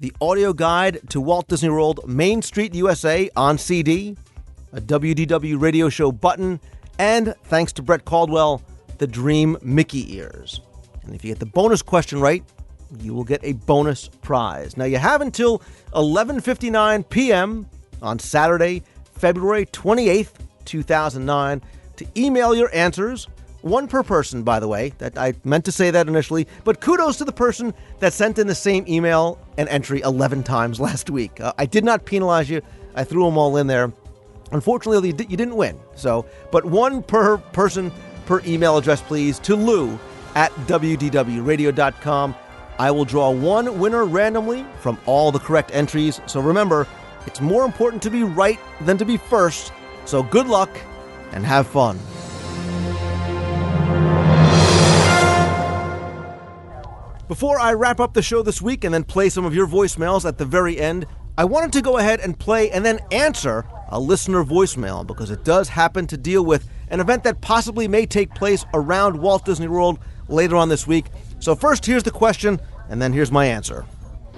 the audio guide to Walt Disney World Main Street USA on CD, a WDW radio show button, and, thanks to Brett Caldwell, the Dream Mickey ears. And if you get the bonus question right, you will get a bonus prize. Now, you have until 11:59 p.m. on Saturday, February 28th, 2009, to email your answers. 1 per person, by the way. That I meant to say that initially, but kudos to the person that sent in the same email and entry 11 times last week. I did not penalize you. I threw them all in there. Unfortunately, you didn't win. But 1 per person per email address, please, to Lou at WDWradio.com. I will draw 1 winner randomly from all the correct entries. So remember, it's more important to be right than to be first. So good luck and have fun. Before I wrap up the show this week and then play some of your voicemails at the very end, I wanted to go ahead and play and then answer a listener voicemail because it does happen to deal with an event that possibly may take place around Walt Disney World later on this week. So first, here's the question, and then here's my answer.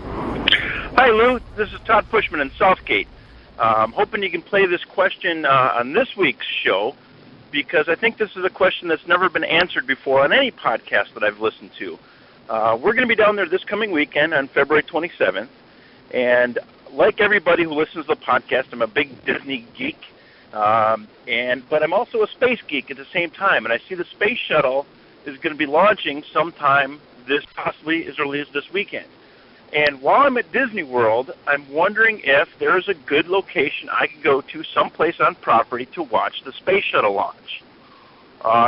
Hi, Lou. This is Todd Pushman in Southgate. I'm hoping you can play this question on this week's show because I think this is a question that's never been answered before on any podcast that I've listened to. We're going to be down there this coming weekend on February 27th, and like everybody who listens to the podcast, I'm a big Disney geek, but I'm also a space geek at the same time, and I see the space shuttle is going to be launching sometime possibly as early as this weekend. And while I'm at Disney World, I'm wondering if there's a good location I could go to someplace on property to watch the space shuttle launch.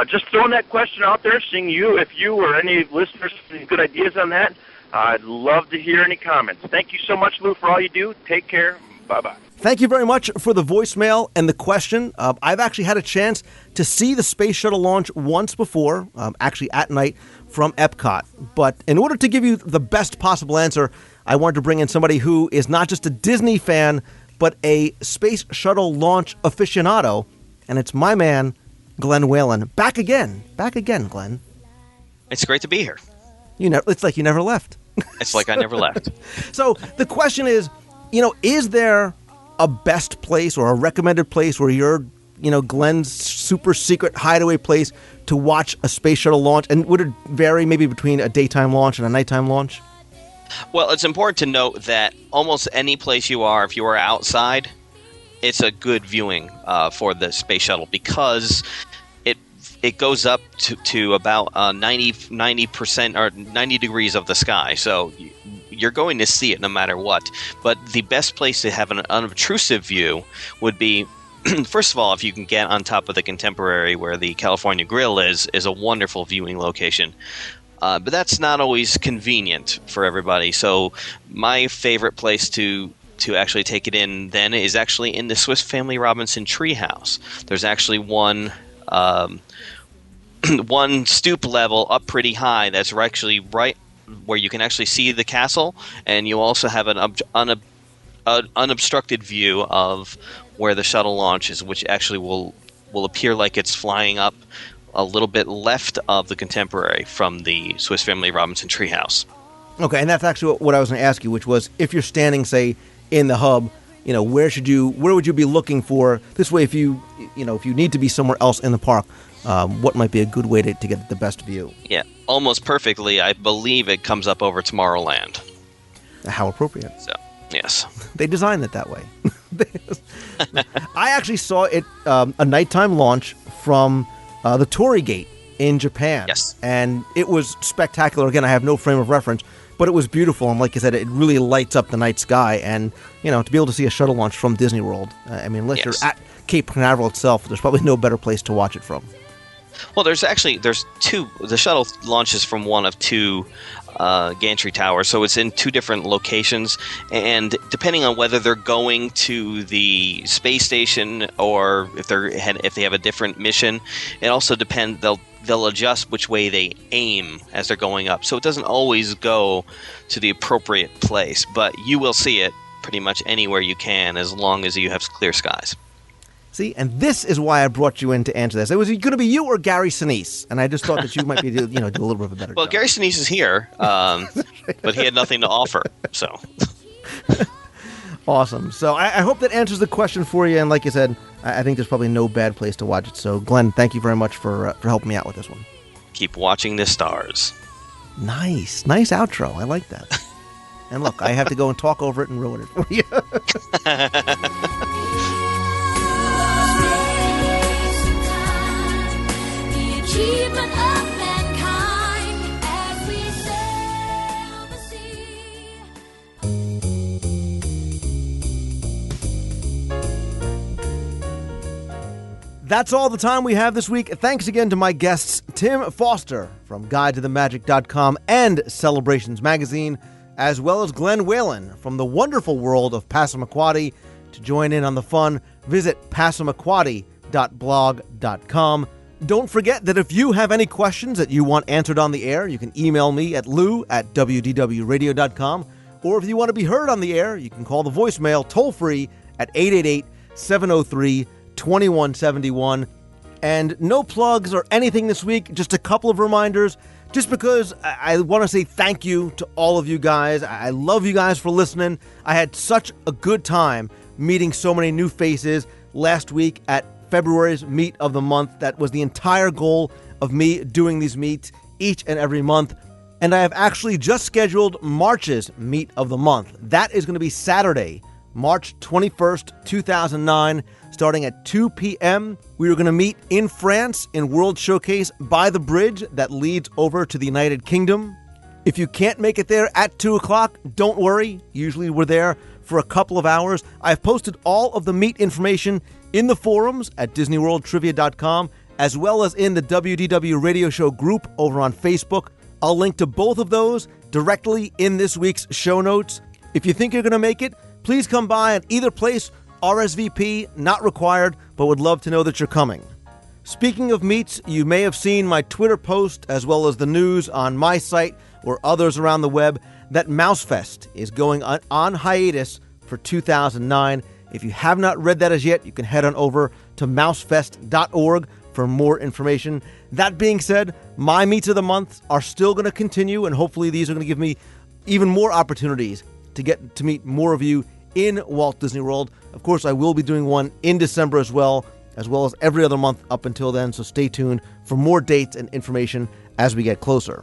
Just throwing that question out there, seeing if you or any listeners have any good ideas on that. I'd love to hear any comments. Thank you so much, Lou, for all you do. Take care. Bye-bye. Thank you very much for the voicemail and the question. I've actually had a chance to see the space shuttle launch once before, actually at night from Epcot. But in order to give you the best possible answer, I wanted to bring in somebody who is not just a Disney fan, but a space shuttle launch aficionado, and it's my man, Glenn Whalen. Back again, Glenn. It's great to be here. It's like you never left. It's like I never left. So the question is, is there a best place or a recommended place where you're, Glenn's super secret hideaway place to watch a space shuttle launch? And would it vary maybe between a daytime launch and a nighttime launch? Well, it's important to note that almost any place you are, if you are outside, it's a good viewing for the space shuttle because it goes up to about 90% or 90 degrees of the sky. So you're going to see it no matter what. But the best place to have an unobtrusive view would be, first of all, if you can get on top of the Contemporary where the California Grill is a wonderful viewing location. But that's not always convenient for everybody. So my favorite place to actually take it in then is actually in the Swiss Family Robinson treehouse. There's actually one stoop level up pretty high that's actually right where you can actually see the castle, and you also have an unobstructed view of where the shuttle launches, which actually will appear like it's flying up a little bit left of the Contemporary from the Swiss Family Robinson treehouse. Okay, and that's actually what I was going to ask you, which was if you're standing, say, in the hub, where would you be looking for? This way, if you need to be somewhere else in the park, what might be a good way to get the best view? Yeah, almost perfectly. I believe it comes up over Tomorrowland. How appropriate. So, yes. They designed it that way. I actually saw it, a nighttime launch from the Torii Gate in Japan. Yes. And it was spectacular. Again, I have no frame of reference, but it was beautiful. And like I said, it really lights up the night sky. And, to be able to see a shuttle launch from Disney World, unless you're at Cape Canaveral itself, there's probably no better place to watch it from. Well, there's two. The shuttle launches from one of two gantry towers, so it's in two different locations. And depending on whether they're going to the space station or if they have a different mission, it also depends. They'll adjust which way they aim as they're going up, so it doesn't always go to the appropriate place. But you will see it pretty much anywhere you can, as long as you have clear skies. See, and this is why I brought you in to answer this. It was going to be you or Gary Sinise, and I just thought that you might be, do a little bit of a better job. Gary Sinise is here, but he had nothing to offer, so. Awesome. So I hope that answers the question for you, and like you said, I think there's probably no bad place to watch it. So, Glenn, thank you very much for helping me out with this one. Keep watching the stars. Nice outro. I like that. And look, I have to go and talk over it and ruin it for you. Achievement of mankind as we sail the sea. That's all the time we have this week. Thanks again to my guests, Tim Foster from GuideToTheMagic.com and Celebrations Magazine, as well as Glenn Whalen from the wonderful world of Passamaquoddy. To join in on the fun, visit Passamaquoddy.blog.com. Don't forget that if you have any questions that you want answered on the air, you can email me at lou@wdwradio.com. Or if you want to be heard on the air, you can call the voicemail toll-free at 888-703-2171. And no plugs or anything this week, just a couple of reminders. Just because I want to say thank you to all of you guys. I love you guys for listening. I had such a good time meeting so many new faces last week at February's Meet of the Month. That was the entire goal of me doing these meets each and every month. And I have actually just scheduled March's Meet of the Month. That is going to be Saturday, March 21st, 2009, starting at 2 p.m. We are going to meet in France in World Showcase by the bridge that leads over to the United Kingdom. If you can't make it there at 2 o'clock, don't worry. Usually we're there for a couple of hours. I've posted all of the meet information in the forums at DisneyWorldTrivia.com, as well as in the WDW Radio Show group over on Facebook. I'll link to both of those directly in this week's show notes. If you think you're going to make it, please come by at either place. RSVP, not required, but would love to know that you're coming. Speaking of meets, you may have seen my Twitter post, as well as the news on my site or others around the web, that MouseFest is going on hiatus for 2009. If you have not read that as yet, you can head on over to mousefest.org for more information. That being said, my meets of the month are still going to continue, and hopefully these are going to give me even more opportunities to get to meet more of you in Walt Disney World. Of course, I will be doing one in December as well as every other month up until then, so stay tuned for more dates and information as we get closer.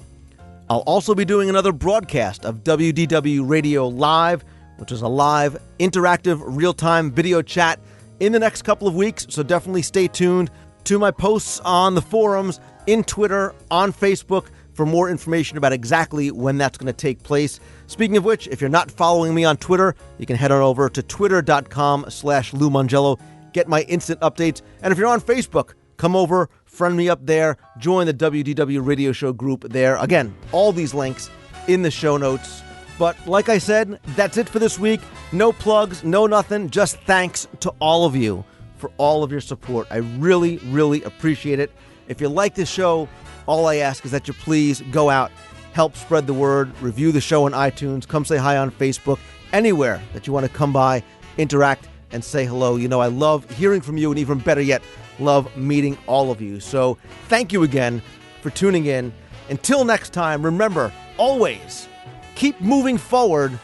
I'll also be doing another broadcast of WDW Radio Live, which is a live, interactive, real-time video chat in the next couple of weeks, so definitely stay tuned to my posts on the forums, in Twitter, on Facebook, for more information about exactly when that's going to take place. Speaking of which, if you're not following me on Twitter, you can head on over to twitter.com/Lou Mongello, get my instant updates. And if you're on Facebook, come over, friend me up there, join the WDW Radio Show group there. Again, all these links in the show notes. But like I said, that's it for this week. No plugs, no nothing, just thanks to all of you for all of your support. I really, really appreciate it. If you like this show, all I ask is that you please go out, help spread the word, review the show on iTunes, come say hi on Facebook, anywhere that you want to come by, interact, and say hello. You know, I love hearing from you, and even better yet, love meeting all of you. So thank you again for tuning in. Until next time, remember, always keep moving forward.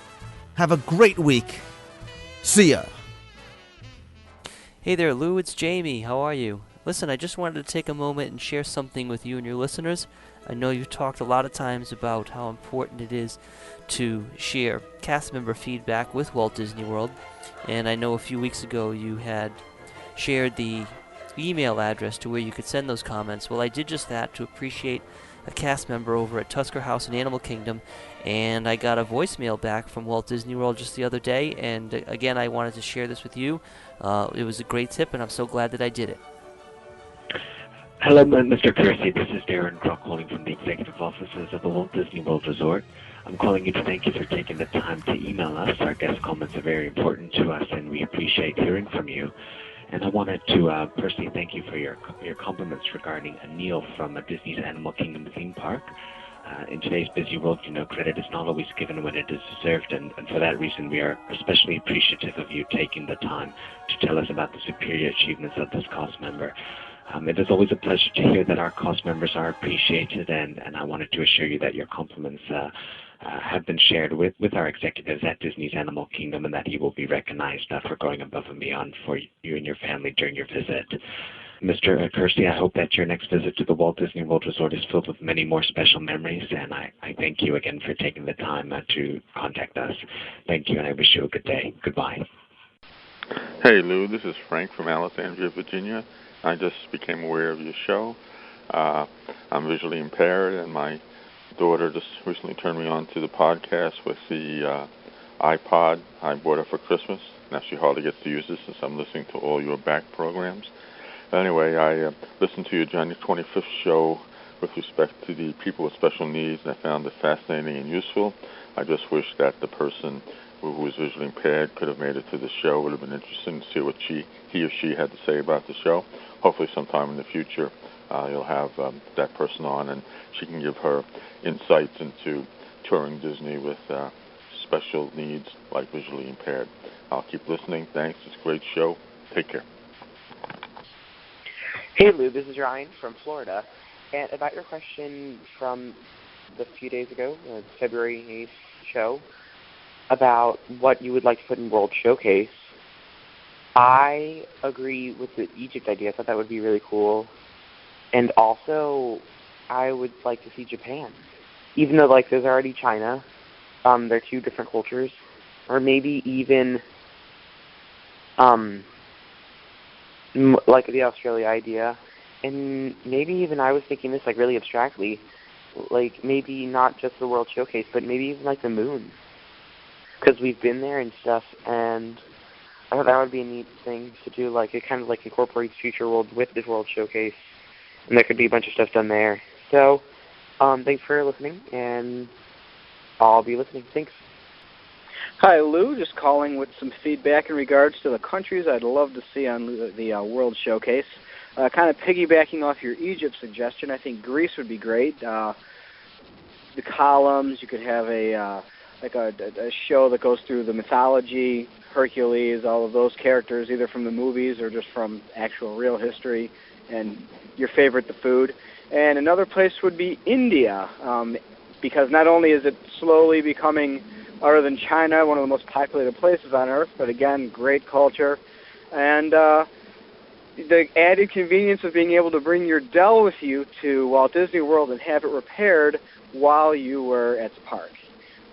Have a great week. See ya. Hey there, Lou. It's Jamie. How are you? Listen, I just wanted to take a moment and share something with you and your listeners. I know you've talked a lot of times about how important it is to share cast member feedback with Walt Disney World, and I know a few weeks ago you had shared the email address to where you could send those comments. Well, I did just that to appreciate a cast member over at Tusker House in Animal Kingdom, and I got a voicemail back from Walt Disney World just the other day, and again, I wanted to share this with you. It was a great tip, and I'm so glad that I did it. Hello, Mr. Kersey. This is Darren Crock calling from the executive offices of the Walt Disney World Resort. I'm calling you to thank you for taking the time to email us. Our guest comments are very important to us, and we appreciate hearing from you. And I wanted to personally thank you for your compliments regarding Anil from Disney's Animal Kingdom theme park. In today's busy world, you know, credit is not always given when it is deserved, and for that reason, we are especially appreciative of you taking the time to tell us about the superior achievements of this cast member. It is always a pleasure to hear that our cast members are appreciated, and I wanted to assure you that your compliments have been shared with our executives at Disney's Animal Kingdom, and that he will be recognized for going above and beyond for you and your family during your visit. Mr. Kersey, I hope that your next visit to the Walt Disney World Resort is filled with many more special memories, and I thank you again for taking the time to contact us. Thank you, and I wish you a good day. Goodbye. Hey, Lou, this is Frank from Alexandria, Virginia. I just became aware of your show. I'm visually impaired, and my daughter just recently turned me on to the podcast with the iPod I bought her for Christmas. Now she hardly gets to use this since I'm listening to all your back programs. Anyway, I listened to your January 25th show with respect to the people with special needs, and I found it fascinating and useful. I just wish that the person who was visually impaired could have made it to the show. It would have been interesting to see what he or she had to say about the show. Hopefully sometime in the future you'll have that person on, and she can give her insights into touring Disney with special needs like visually impaired. I'll keep listening. Thanks. It's a great show. Take care. Hey, Lou. This is Ryan from Florida. And about your question from the few days ago, February 8th show, about what you would like to put in World Showcase, I agree with the Egypt idea. I thought that would be really cool. And also, I would like to see Japan. Even though, like, there's already China, they're two different cultures. Or maybe even, like the Australia idea. And maybe even I was thinking this, like, really abstractly. Like, maybe not just the World Showcase, but maybe even, like, the moon. Because we've been there and stuff, and I thought that would be a neat thing to do. Like, it kind of, like, incorporates Future World with this World Showcase. And there could be a bunch of stuff done there. So, thanks for listening, and I'll be listening. Thanks. Hi, Lou. Just calling with some feedback in regards to the countries I'd love to see on the World Showcase. Kind of piggybacking off your Egypt suggestion, I think Greece would be great. The columns, you could have a like a show that goes through the mythology, Hercules, all of those characters, either from the movies or just from actual real history, and your favorite, the food. And another place would be India, because not only is it slowly becoming, other than China, one of the most populated places on Earth, but again, great culture. And the added convenience of being able to bring your Dell with you to Walt Disney World and have it repaired while you were at the park.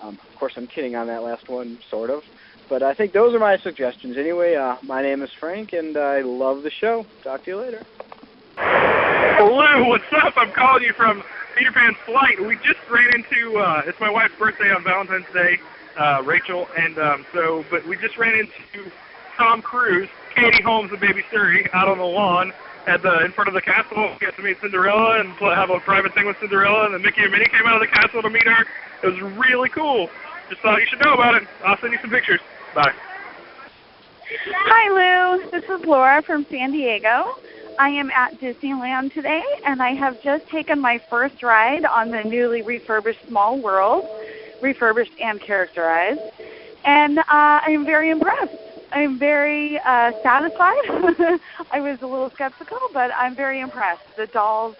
Of course, I'm kidding on that last one, sort of. But I think those are my suggestions. Anyway, my name is Frank, and I love the show. Talk to you later. Lou, what's up? I'm calling you from Peter Pan's Flight. We just ran into, it's my wife's birthday on Valentine's Day, Rachel, and but we just ran into Tom Cruise, Katie Holmes, and Baby Suri out on the lawn in front of the castle. We got to meet Cinderella and have a private thing with Cinderella, and then Mickey and Minnie came out of the castle to meet her. It was really cool. Just thought you should know about it. I'll send you some pictures. Bye. Hi, Lou. This is Laura from San Diego. I am at Disneyland today, and I have just taken my first ride on the newly refurbished Small World, refurbished and characterized, and I am very impressed. I'm very satisfied. I was a little skeptical, but I'm very impressed. The dolls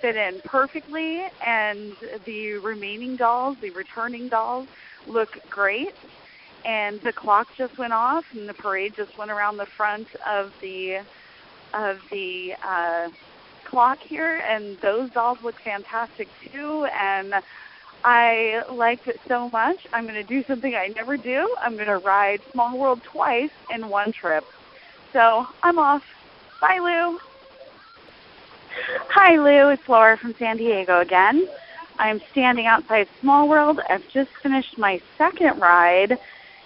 fit in perfectly, and the remaining dolls, the returning dolls, look great. And the clock just went off, and the parade just went around the front of the clock here, and those dolls look fantastic too, and I liked it so much. I'm going to do something I never do. I'm going to ride Small World twice in one trip. So I'm off. Bye, Lou. Hi, Lou. It's Laura from San Diego again. I'm standing outside Small World. I've just finished my second ride,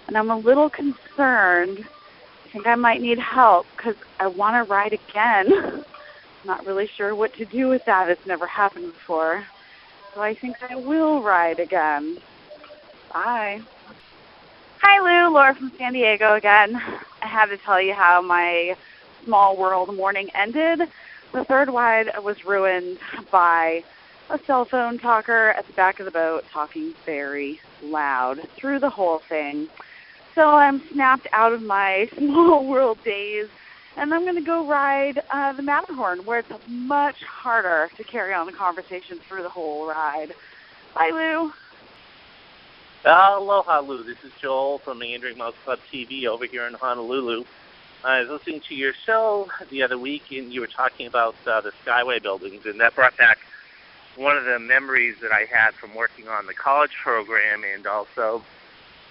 and I'm a little concerned. I think I might need help because I want to ride again. I'm not really sure what to do with that. It's never happened before. So I think I will ride again. Bye. Hi, Lou. Laura from San Diego again. I have to tell you how my Small World morning ended. The third ride was ruined by a cell phone talker at the back of the boat talking very loud through the whole thing. So I'm snapped out of my Small World days, and I'm going to go ride the Matterhorn, where it's much harder to carry on the conversation through the whole ride. Bye, Lou. Aloha, Lou. This is Joel from the Andrew Mouse Club TV over here in Honolulu. I was listening to your show the other week, and you were talking about the Skyway buildings, and that brought back one of the memories that I had from working on the college program, and also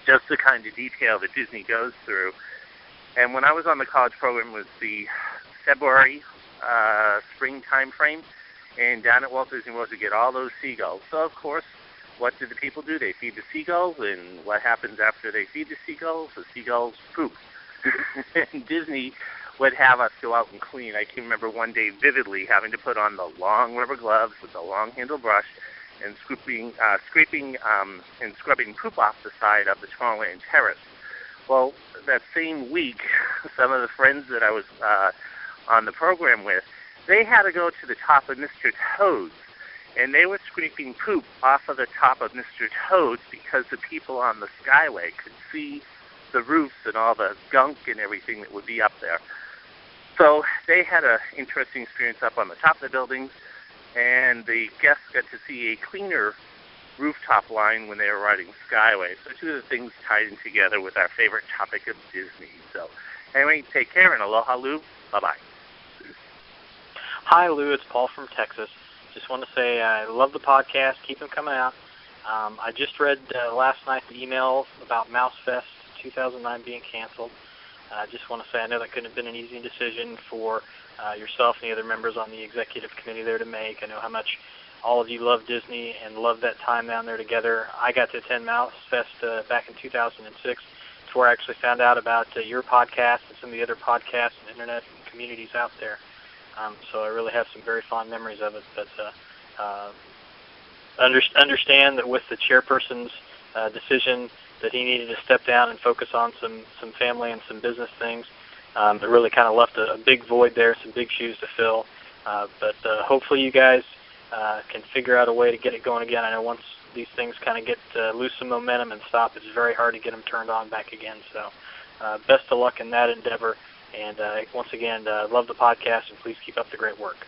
just the kind of detail that Disney goes through. And when I was on the college program, it was the February, spring time frame, and down at Walt Disney World you get all those seagulls. So, of course, what do the people do? They feed the seagulls, and what happens after they feed the seagulls? The seagulls poop. And Disney would have us go out and clean. I can remember one day vividly having to put on the long rubber gloves with the long handle brush and scraping and scrubbing poop off the side of the Tomorrowland Terrace. Well, that same week, some of the friends that I was on the program with, they had to go to the top of Mr. Toad's, and they were scraping poop off of the top of Mr. Toad's because the people on the Skyway could see the roofs and all the gunk and everything that would be up there. So they had an interesting experience up on the top of the buildings, and the guests got to see a cleaner rooftop line when they were riding Skyway. So two of the things tied in together with our favorite topic of Disney. So anyway, take care, and aloha, Lou. Bye-bye. Hi, Lou. It's Paul from Texas. Just want to say I love the podcast. Keep them coming out. I just read last night the email about Mouse Fest 2009 being canceled. I just want to say I know that couldn't have been an easy decision for yourself and the other members on the executive committee there to make. I know how much all of you love Disney and love that time down there together. I got to attend Mouse Fest back in 2006. It's where I actually found out about your podcast and some of the other podcasts and internet communities out there. So I really have some very fond memories of it. But understand that with the chairperson's decision that he needed to step down and focus on some family and some business things, it really kind of left a big void there, some big shoes to fill. But hopefully you guys can figure out a way to get it going again. I know once these things kind of get lose some momentum and stop, it's very hard to get them turned on back again. So best of luck in that endeavor. And once again, love the podcast, and please keep up the great work.